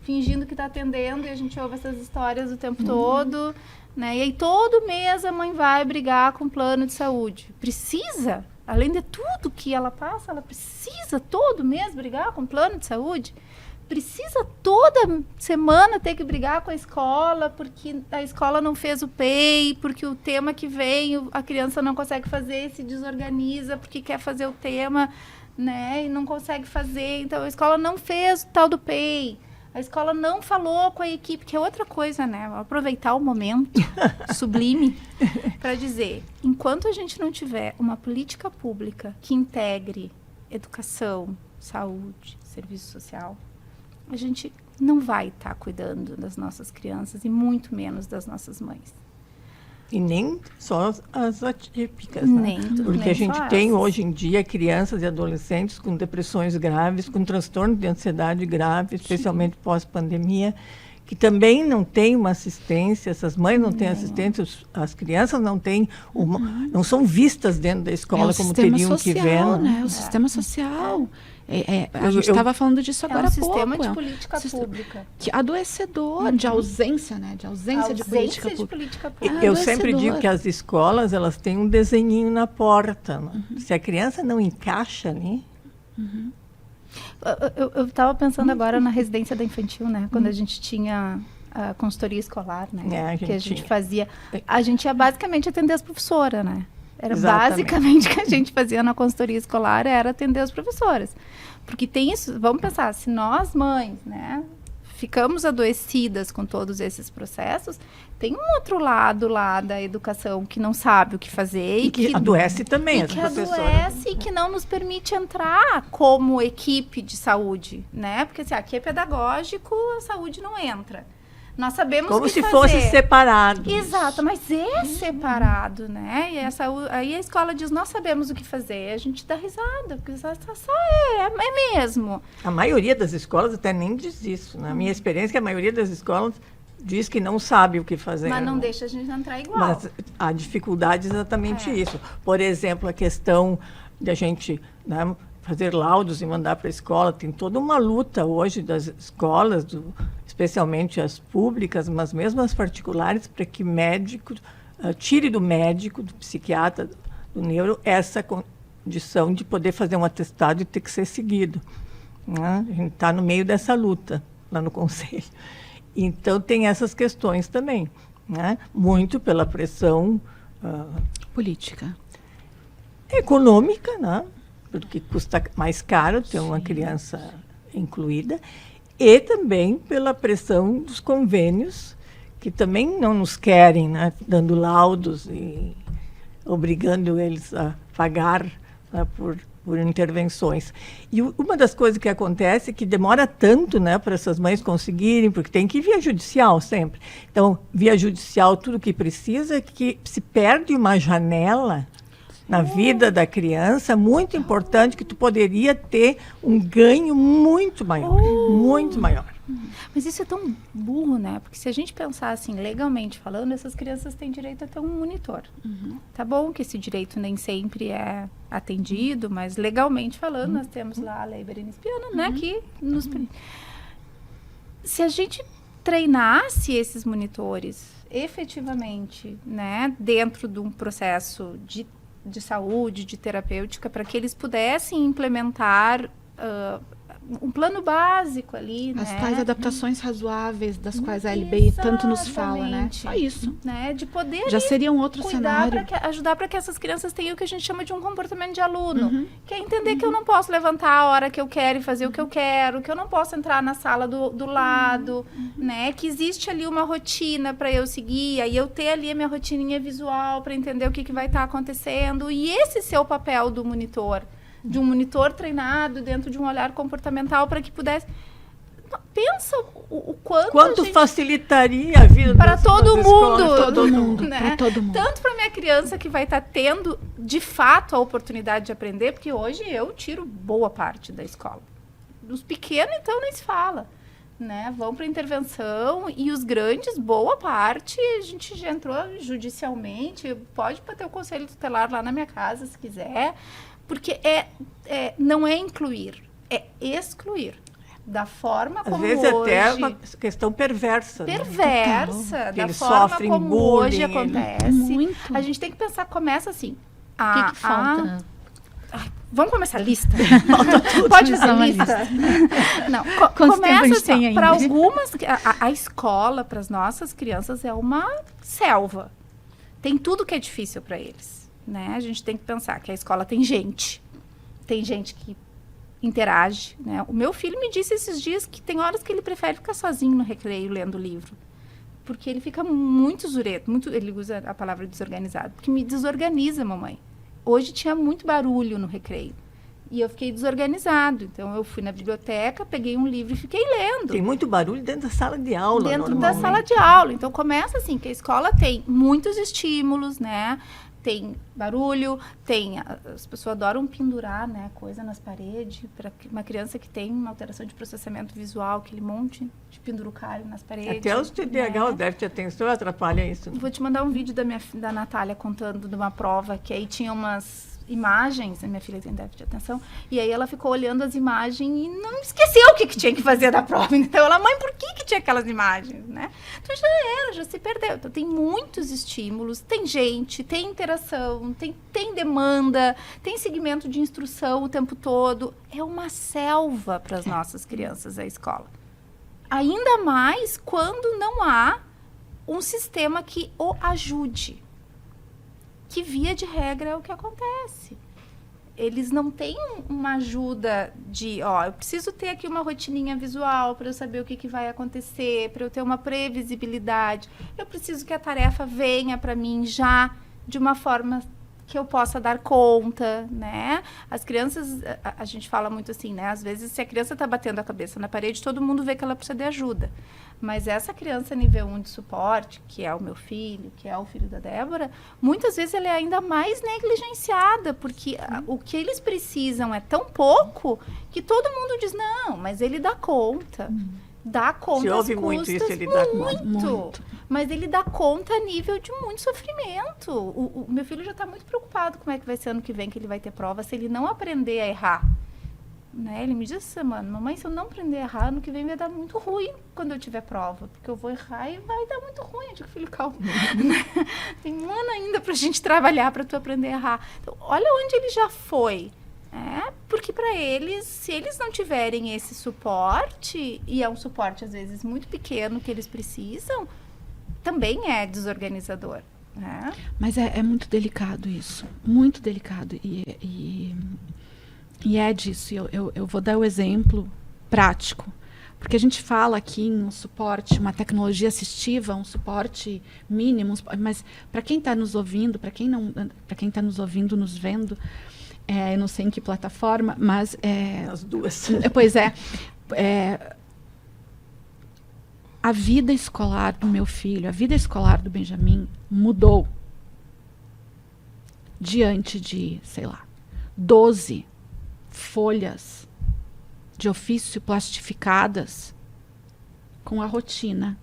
fingindo que está atendendo, e a gente ouve essas histórias o tempo todo, né? E aí todo mês a mãe vai brigar com o plano de saúde. Precisa? Além de tudo que ela passa, ela precisa todo mês brigar com o plano de saúde? Precisa toda semana ter que brigar com a escola porque a escola não fez o PEI, porque o tema que vem a criança não consegue fazer, se desorganiza porque quer fazer o tema, né, e não consegue fazer. Então, a escola não fez o tal do PEI. A escola não falou com a equipe, que é outra coisa, né? Vou aproveitar o momento sublime para dizer, enquanto a gente não tiver uma política pública que integre educação, saúde, serviço social, a gente não vai estar cuidando das nossas crianças e muito menos das nossas mães. E nem só as atípicas, né? Porque nem a gente só tem essas. hoje em dia crianças e adolescentes com depressões graves, com transtorno de ansiedade grave, especialmente pós-pandemia, que também não têm uma assistência, essas mães não têm assistência, as crianças não têm não são vistas dentro da escola como teriam que ver. Né? O sistema social. A gente estava falando disso agora há pouco. É um sistema de política pública. Que adoecedor, de ausência, né? De ausência de política pública. Eu sempre digo que as escolas, elas têm um desenhinho na porta. Né? Se a criança não encaixa ali... Eu estava pensando agora na residência da infantil, né? Quando a gente tinha a consultoria escolar, né? Que a gente fazia... A gente ia basicamente atender as professoras, né? Era basicamente o que a gente fazia na consultoria escolar, era atender as professoras. Porque tem isso, vamos pensar, se nós mães, né, ficamos adoecidas com todos esses processos, tem um outro lado lá da educação que não sabe o que fazer. E que adoece também as professoras. Que adoece e que não nos permite entrar como equipe de saúde, né? Porque assim, aqui é pedagógico, a saúde não entra. Nós sabemos como o que se fazer. Fosse separado. Exato, mas é separado, né? E aí a escola diz, nós sabemos o que fazer. A gente dá risada, porque só é mesmo. A maioria das escolas até nem diz isso. Na minha experiência, a maioria das escolas diz que não sabe o que fazer. Mas não deixa a gente entrar igual. Mas a dificuldade é exatamente isso. Por exemplo, a questão de a gente... né, fazer laudos e mandar para a escola. Tem toda uma luta hoje das escolas, especialmente as públicas, mas mesmo as particulares, para que médico tire do médico, do psiquiatra, do neuro, essa condição de poder fazer um atestado e ter que ser seguido. Né? A gente está no meio dessa luta, lá no Conselho. Então, tem essas questões também. Né? Muito pela pressão... política. Econômica, né? Porque custa mais caro ter uma criança incluída, e também pela pressão dos convênios, que também não nos querem, né, dando laudos e obrigando eles a pagar, né, por intervenções. E uma das coisas que acontece é que demora tanto, né, para essas mães conseguirem, porque tem que ir via judicial sempre. Então, via judicial, tudo que precisa é que se perde uma janela na vida da criança, muito importante, que tu poderia ter um ganho muito maior, muito maior. Mas isso é tão burro, né? Porque se a gente pensar assim, legalmente falando, essas crianças têm direito a ter um monitor. Tá bom que esse direito nem sempre é atendido, mas legalmente falando, nós temos lá a Lei Berenice Piana, né? Que nos... Se a gente treinasse esses monitores efetivamente, né? Dentro de um processo de saúde, de terapêutica, para que eles pudessem implementar um plano básico ali, As né? tais adaptações razoáveis das quais a LBI tanto nos fala, né? Exatamente. Só isso. Né? De poder Já seria um outro cuidar cenário. ajudar para que essas crianças tenham o que a gente chama de um comportamento de aluno, que é entender que eu não posso levantar a hora que eu quero e fazer o que eu quero, que eu não posso entrar na sala do lado, né? Que existe ali uma rotina para eu seguir, aí eu ter ali a minha rotininha visual para entender o que vai estar acontecendo, e esse ser o papel do monitor, de um monitor treinado dentro de um olhar comportamental para que pudesse... Pensa o quanto a gente... facilitaria a vida para das todo mundo, escolas, Todo mundo, né? para todo mundo. Tanto para minha criança que vai estar tendo, de fato, a oportunidade de aprender, porque hoje eu tiro boa parte da escola. Os pequenos, então, nem se fala. Né? Vão para intervenção, e os grandes, boa parte, a gente já entrou judicialmente, pode ter o conselho tutelar lá na minha casa, se quiser, porque não é incluir, é excluir. Da forma como às vezes hoje... até uma questão perversa. Perversa, Né? da Eles forma sofrem como bullying, hoje acontece. Muito. A gente tem que pensar, começa assim. O que falta? Vamos começar a lista? Pode fazer uma lista? Não, Quanto tempo a começa gente tem assim, ainda? para algumas... A escola, para as nossas crianças, é uma selva. Tem tudo que é difícil para eles. Né? A gente tem que pensar que a escola tem gente. Tem gente que interage, né? O meu filho me disse esses dias que tem horas que ele prefere ficar sozinho no recreio lendo livro, porque ele fica muito zureto, ele usa a palavra desorganizado, porque me desorganiza, mamãe. Hoje tinha muito barulho no recreio e eu fiquei desorganizado, então eu fui na biblioteca, peguei um livro e fiquei lendo. Tem muito barulho dentro da sala de aula, Dentro da sala de aula. Então começa assim, que a escola tem muitos estímulos, né? Tem barulho, as pessoas adoram pendurar, né, coisa nas paredes, para uma criança que tem uma alteração de processamento visual, aquele monte de pendurucário nas paredes. Até os TDAH, o déficit de atenção, atrapalha isso. Vou te mandar um vídeo da Natália contando de uma prova, que aí tinha umas imagens, a minha filha tem déficit de atenção, e aí ela ficou olhando as imagens e não esqueceu o que tinha que fazer da prova. Então ela, mãe, por que tinha aquelas imagens, né? Então já se perdeu. Então tem muitos estímulos, tem gente, tem interação, tem demanda, tem segmento de instrução o tempo todo. É uma selva para as nossas crianças a escola. Ainda mais quando não há um sistema que o ajude. Que, via de regra, é o que acontece. Eles não têm uma ajuda de, eu preciso ter aqui uma rotininha visual para eu saber o que vai acontecer, para eu ter uma previsibilidade. Eu preciso que a tarefa venha para mim já de uma forma que eu possa dar conta, né? As crianças, a gente fala muito assim, né? Às vezes, se a criança está batendo a cabeça na parede, todo mundo vê que ela precisa de ajuda. Mas essa criança nível 1 de suporte, que é o meu filho, que é o filho da Débora, muitas vezes ela é ainda mais negligenciada, porque o que eles precisam é tão pouco que todo mundo diz, não, mas ele dá conta. Dá conta. Se ouve muito isso, ele dá conta. Muito. Mas ele dá conta a nível de muito sofrimento. O meu filho já está muito preocupado como é que vai ser ano que vem, que ele vai ter prova, se ele não aprender a errar. Né? Ele me disse, mamãe, se eu não aprender a errar, ano que vem vai dar muito ruim quando eu tiver prova, porque eu vou errar e vai dar muito ruim. Eu digo, filho, calma. Tem um ano ainda pra gente trabalhar para tu aprender a errar. Então, olha onde ele já foi. Porque para eles, se eles não tiverem esse suporte, e é um suporte às vezes muito pequeno que eles precisam, também é desorganizador. Né? Mas é muito delicado isso, muito delicado. E é disso, eu vou dar o exemplo prático, porque a gente fala aqui em um suporte, uma tecnologia assistiva, um suporte mínimo, mas para quem está nos ouvindo, para quem está nos ouvindo, nos vendo, eu não sei em que plataforma, mas... As duas. Pois a vida escolar do meu filho, a vida escolar do Benjamin mudou diante de, 12 folhas de ofício plastificadas com a rotina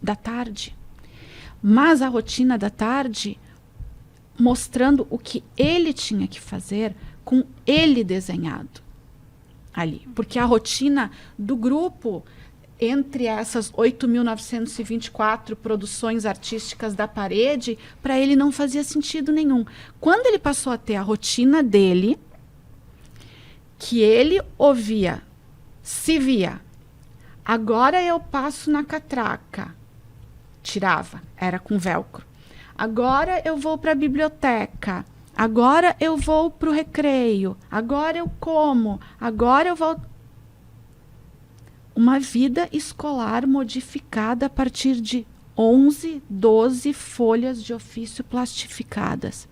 da tarde. Mas a rotina da tarde mostrando o que ele tinha que fazer com ele desenhado ali. Porque a rotina do grupo, entre essas 8.924 produções artísticas da parede, para ele não fazia sentido nenhum. Quando ele passou a ter a rotina dele, que ele ouvia Se via, agora eu passo na catraca, tirava, era com velcro. Agora eu vou para a biblioteca, agora eu vou para o recreio, agora eu como, agora eu vou... Uma vida escolar modificada a partir de 11, 12 folhas de ofício plastificadas.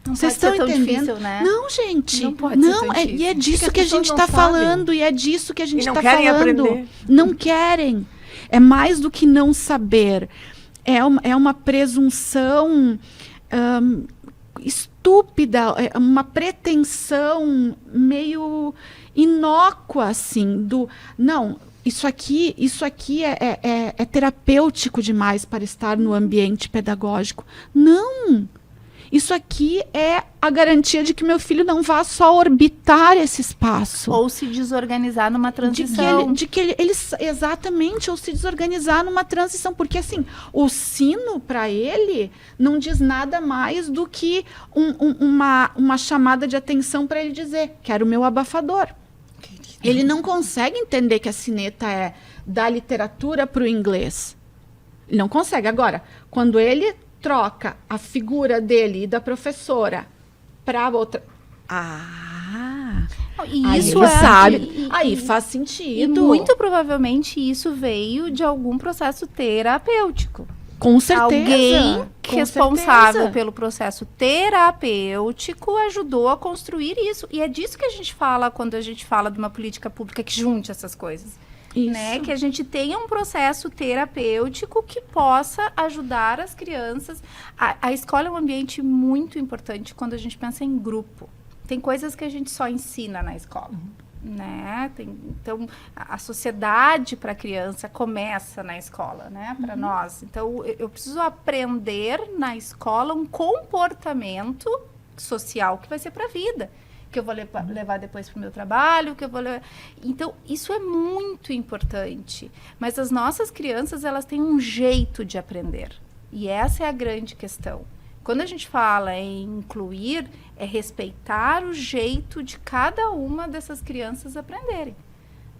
Não Vocês pode ser estão tão entendendo? difícil, né? Não, gente. Não pode ser tão E difícil. é disso Porque que a as pessoas gente não está sabem. falando, e é disso que a gente E não está querem falando. aprender. Não querem. É mais do que não saber. É uma presunção estúpida, é uma pretensão meio inócua, assim, do... Não, isso aqui é terapêutico demais para estar no ambiente pedagógico. Não! Isso aqui é a garantia de que meu filho não vá só orbitar esse espaço. Ou se desorganizar numa transição. Exatamente, ou se desorganizar numa transição. Porque, assim, o sino, para ele, não diz nada mais do que uma chamada de atenção para ele dizer: quero o meu abafador. Ele não consegue entender que a sineta é da literatura para o inglês. Ele não consegue. Agora, quando ele troca a figura dele e da professora para outra... E aí isso ele sabe. e- Aí e- faz E sentido. muito provavelmente isso veio de algum processo terapêutico. Com certeza. Alguém com responsável certeza. pelo processo terapêutico ajudou a construir isso. E é disso que a gente fala quando a gente fala de uma política pública que junte essas coisas. Isso. Né? Que a gente tenha um processo terapêutico que possa ajudar as crianças. A escola é um ambiente muito importante quando a gente pensa em grupo. Tem coisas que a gente só ensina na escola. Né? Então, a sociedade para a criança começa na escola, né? Para nós. Então, eu preciso aprender na escola um comportamento social que vai ser para a vida. Que eu vou levar depois para o meu trabalho, que eu vou levar... Então, isso é muito importante. Mas as nossas crianças, elas têm um jeito de aprender. E essa é a grande questão. Quando a gente fala em incluir, é respeitar o jeito de cada uma dessas crianças aprenderem.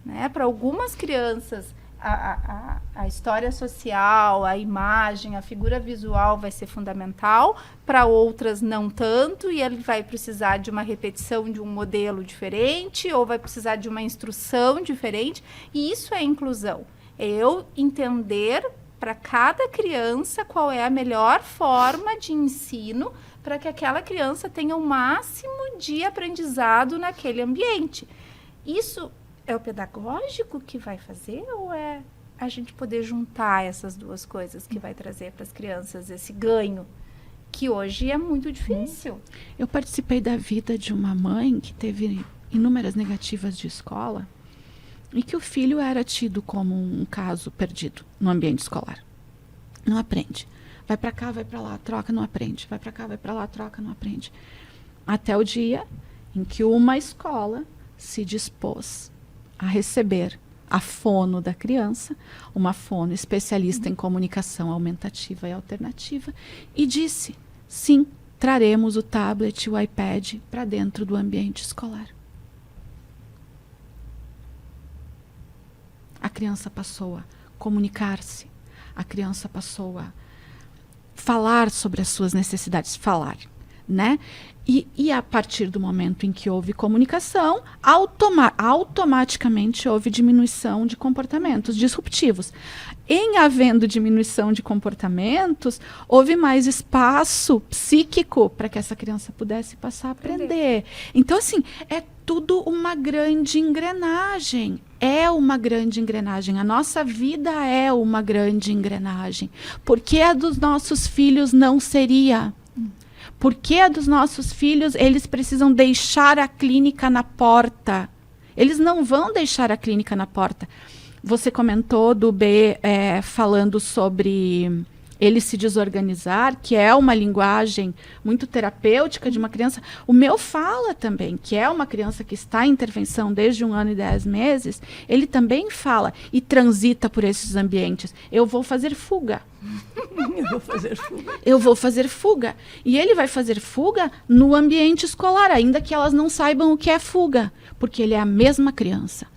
Né? Para algumas crianças, a história social, a imagem, a figura visual vai ser fundamental, para outras não tanto, e ele vai precisar de uma repetição de um modelo diferente, ou vai precisar de uma instrução diferente, e isso é inclusão. É eu entender para cada criança qual é a melhor forma de ensino para que aquela criança tenha o máximo de aprendizado naquele ambiente. Isso é o pedagógico que vai fazer ou é a gente poder juntar essas duas coisas que vai trazer para as crianças esse ganho, que hoje é muito difícil? Eu participei da vida de uma mãe que teve inúmeras negativas de escola e que o filho era tido como um caso perdido no ambiente escolar. Não aprende. Vai para cá, vai para lá, troca, não aprende. Vai para cá, vai para lá, troca, não aprende. Até o dia em que uma escola se dispôs a receber a fono da criança, uma fono especialista em comunicação aumentativa e alternativa, e disse: sim, traremos o tablet e o iPad para dentro do ambiente escolar. A criança passou a comunicar-se, a criança passou a falar sobre as suas necessidades, né? E a partir do momento em que houve comunicação, automaticamente houve diminuição de comportamentos disruptivos. Em havendo diminuição de comportamentos, houve mais espaço psíquico para que essa criança pudesse passar a aprender. Então, assim, é tudo uma grande engrenagem. É uma grande engrenagem. A nossa vida é uma grande engrenagem. Por que a dos nossos filhos não seria? Porque a dos nossos filhos, eles precisam deixar a clínica na porta. Eles não vão deixar a clínica na porta. Você comentou do B falando sobre ele se desorganizar, que é uma linguagem muito terapêutica de uma criança. O meu fala também, que é uma criança que está em intervenção desde 1 ano e 10 meses, ele também fala e transita por esses ambientes. Eu vou fazer fuga. Eu vou fazer fuga. Eu vou fazer fuga. E ele vai fazer fuga no ambiente escolar, ainda que elas não saibam o que é fuga, porque ele é a mesma criança.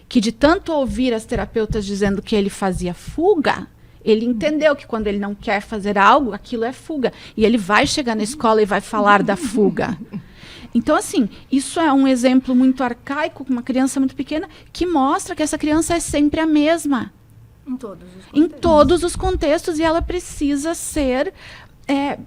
Que de tanto ouvir as terapeutas dizendo que ele fazia fuga, ele entendeu que quando ele não quer fazer algo, aquilo é fuga. E ele vai chegar na escola e vai falar da fuga. Então, assim, isso é um exemplo muito arcaico, com uma criança muito pequena, que mostra que essa criança é sempre a mesma. Em todos os contextos. Em todos os contextos. E ela precisa ser... É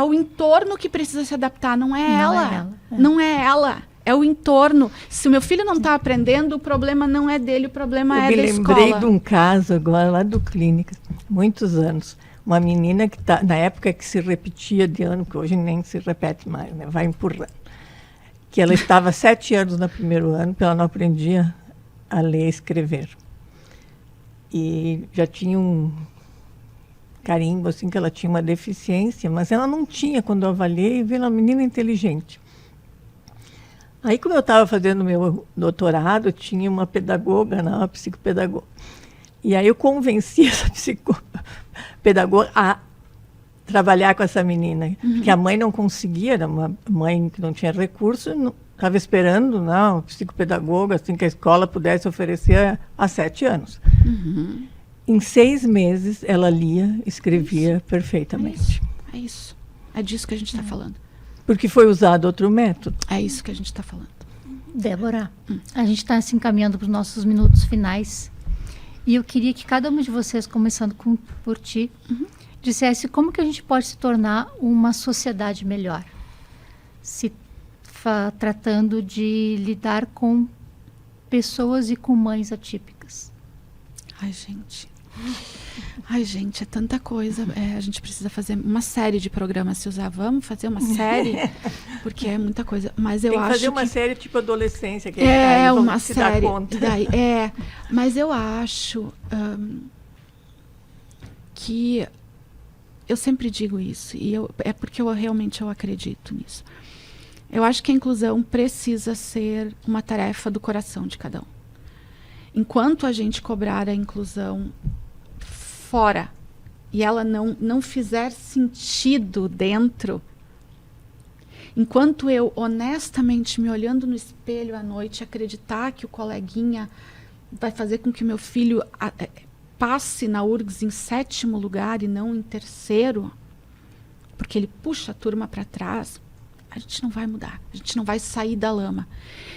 o entorno que precisa se adaptar, não é ela. Não é ela. É o entorno. Se o meu filho não está aprendendo, o problema não é dele, o problema é da escola. Eu me lembrei de um caso agora lá do Clínica, muitos anos. Uma menina que tá, na época que se repetia de ano, que hoje nem se repete mais, né? Vai empurrando. Que ela estava 7 anos no primeiro ano, porque ela não aprendia a ler e escrever. E já tinha um carimbo, assim, que ela tinha uma deficiência, mas ela não tinha, quando eu avaliei, vi uma menina inteligente. Aí, como eu estava fazendo meu doutorado, tinha uma pedagoga, uma psicopedagoga. E aí eu convenci essa psicopedagoga a trabalhar com essa menina. Porque a mãe não conseguia, era uma mãe que não tinha recurso, estava esperando a psicopedagoga, assim, que a escola pudesse oferecer há 7 anos. Em 6 meses, ela lia, escrevia perfeitamente. É isso. É disso que a gente está falando. Porque foi usado outro método. É isso que a gente está falando. Débora, a gente está se encaminhando para os nossos minutos finais. E eu queria que cada um de vocês, começando por ti, dissesse como que a gente pode se tornar uma sociedade melhor. Tratando de lidar com pessoas e com mães atípicas. Ai, gente, é tanta coisa. A gente precisa fazer uma série de programas se usar. Vamos fazer uma série? Porque é muita coisa. Mas eu Tem que acho fazer uma série tipo adolescência. Que é aí uma se série. dar conta. Mas eu acho que... Eu sempre digo isso. E é porque eu realmente acredito nisso. Eu acho que a inclusão precisa ser uma tarefa do coração de cada um. Enquanto a gente cobrar a inclusão fora e ela não fizer sentido dentro, enquanto eu honestamente me olhando no espelho à noite acreditar que o coleguinha vai fazer com que o meu filho passe na URGS em 7º lugar e não em 3º, porque ele puxa a turma para trás, a gente não vai mudar, a gente não vai sair da lama.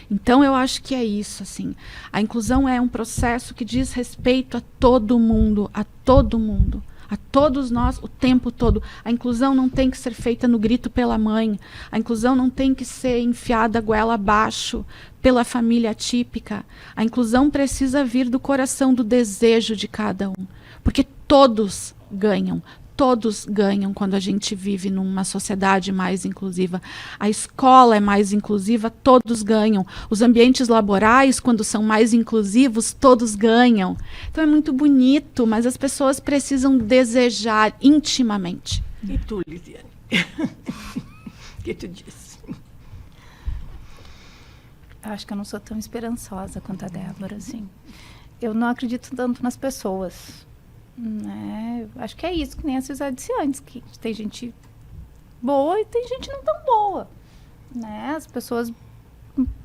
Então, eu acho que é isso, assim. A inclusão é um processo que diz respeito a todo mundo, a todos nós, o tempo todo. A inclusão não tem que ser feita no grito pela mãe, a inclusão não tem que ser enfiada goela abaixo pela família atípica. A inclusão precisa vir do coração, do desejo de cada um, porque todos ganham. Todos ganham quando a gente vive numa sociedade mais inclusiva. A escola é mais inclusiva, todos ganham. Os ambientes laborais, quando são mais inclusivos, todos ganham. Então é muito bonito, mas as pessoas precisam desejar intimamente. E tu, Lisiane? O que tu disse? Eu acho que eu não sou tão esperançosa quanto a Débora, assim. Eu não acredito tanto nas pessoas. Acho que é isso, que nem a Suzana disse antes, que tem gente boa e tem gente não tão boa, né? As pessoas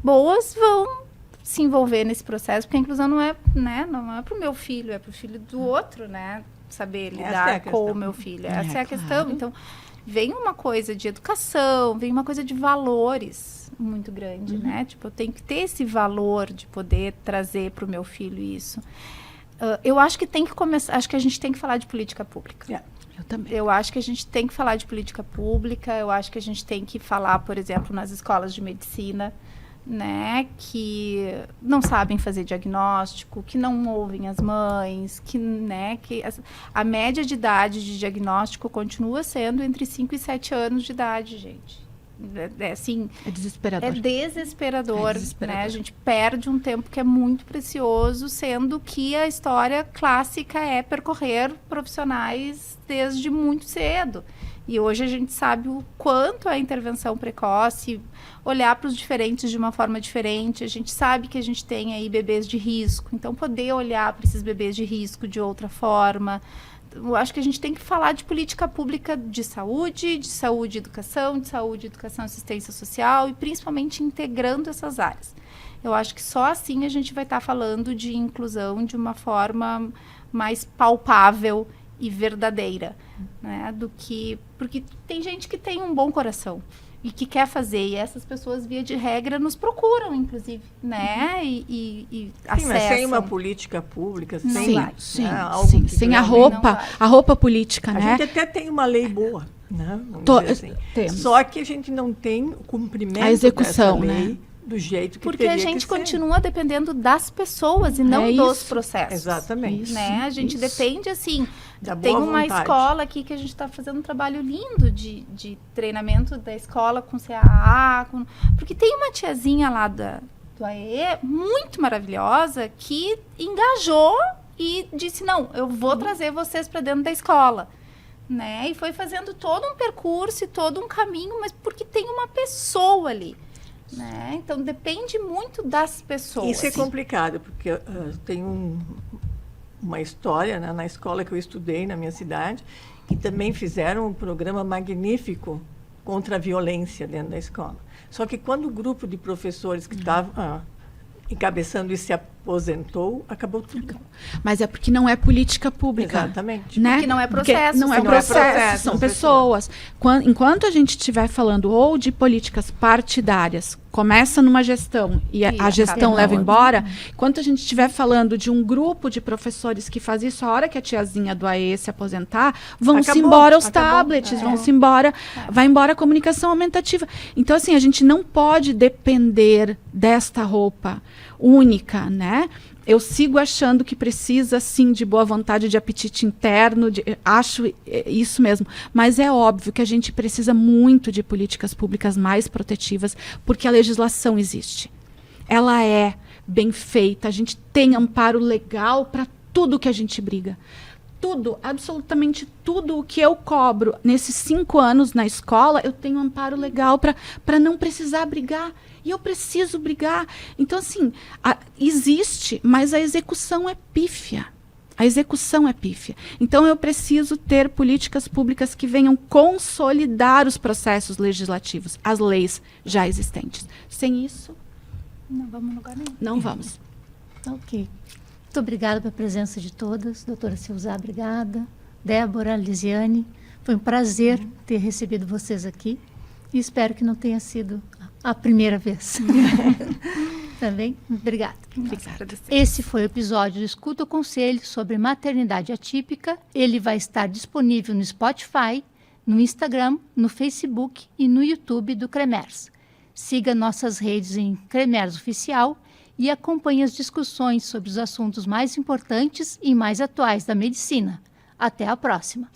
boas vão se envolver nesse processo, porque a inclusão não é para o meu filho, é para o filho do outro, né? Saber lidar com o meu filho. Essa é a questão. Então, vem uma coisa de educação, vem uma coisa de valores muito grande, né? Tipo, eu tenho que ter esse valor de poder trazer para o meu filho isso. Eu acho que tem que começar, acho que a gente tem que falar de política pública. Eu também. Eu acho que a gente tem que falar de política pública, eu acho que a gente tem que falar, por exemplo, nas escolas de medicina, né, que não sabem fazer diagnóstico, que não ouvem as mães, que a média de idade de diagnóstico continua sendo entre 5 e 7 anos de idade, gente. assim, É desesperador. é desesperador, É desesperador. né? A gente perde um tempo que é muito precioso, sendo que a história clássica é percorrer profissionais desde muito cedo. E hoje a gente sabe o quanto a intervenção precoce, olhar para os diferentes de uma forma diferente. A gente sabe que a gente tem aí bebês de risco, então poder olhar para esses bebês de risco de outra forma. Eu acho que a gente tem que falar de política pública de saúde e educação, e assistência social, e principalmente integrando essas áreas. Eu acho que só assim a gente vai estar falando de inclusão de uma forma mais palpável e verdadeira, né? Porque tem gente que tem um bom coração e que quer fazer, e essas pessoas, via de regra, nos procuram, inclusive, né? E Sim, mas sem acessam. uma política pública, Não sem, vai. Sim, algo sim. que Sem a realmente- não vai. roupa política, A né? gente até tem uma lei boa, né? Vamos To- dizer assim. temos. Só que a gente não tem o cumprimento A execução, dessa lei né? do jeito que Porque teria a gente que ser. continua dependendo das pessoas e não É dos isso. processos. Exatamente. Isso. Né? A gente depende, assim, Da tem boa uma vontade. escola aqui que a gente está fazendo um trabalho lindo de treinamento da escola com CAA, porque tem uma tiazinha lá do AE, muito maravilhosa, que engajou e disse, não, eu vou trazer vocês para dentro da escola. Né? E foi fazendo todo um percurso e todo um caminho, mas porque tem uma pessoa ali. Né? Então, depende muito das pessoas. Isso é complicado, porque tem uma história, né, na escola que eu estudei, na minha cidade, que também fizeram um programa magnífico contra a violência dentro da escola. Só que quando o grupo de professores que estava encabeçando isso se aposentou, acabou tudo. Mas é porque não é política pública. Exatamente. Né? Porque não é Porque processo, não é são processo, são são pessoas. Enquanto a gente estiver falando ou de políticas partidárias, começa numa gestão e a acaba gestão na leva outra. embora, enquanto a gente estiver falando de um grupo de professores que faz isso, a hora que a tiazinha do AE se aposentar, vão-se Acabou, embora os acabou. tablets, vão-se embora, vai embora a comunicação aumentativa. Então, assim, a gente não pode depender desta roupa única, né? Eu sigo achando que precisa, sim, de boa vontade, de apetite interno, acho isso mesmo. Mas é óbvio que a gente precisa muito de políticas públicas mais protetivas, porque a legislação existe. Ela é bem feita, a gente tem amparo legal para tudo que a gente briga. Tudo, absolutamente tudo o que eu cobro nesses 5 anos na escola, eu tenho amparo legal para não precisar brigar. E eu preciso brigar. Então, assim, existe, mas a execução é pífia. A execução é pífia. Então, eu preciso ter políticas públicas que venham consolidar os processos legislativos, as leis já existentes. Sem isso, Não vamos a lugar nenhum. não vamos. Ok. Muito obrigada pela presença de todas. Doutora Silza, obrigada. Débora, Lisiane, foi um prazer ter recebido vocês aqui. E espero que não tenha sido a primeira vez. Também, obrigada. Esse foi o episódio do Escuta o Conselho sobre maternidade atípica. Ele vai estar disponível no Spotify, no Instagram, no Facebook e no YouTube do Cremers. Siga nossas redes em Cremers Oficial e acompanhe as discussões sobre os assuntos mais importantes e mais atuais da medicina. Até a próxima!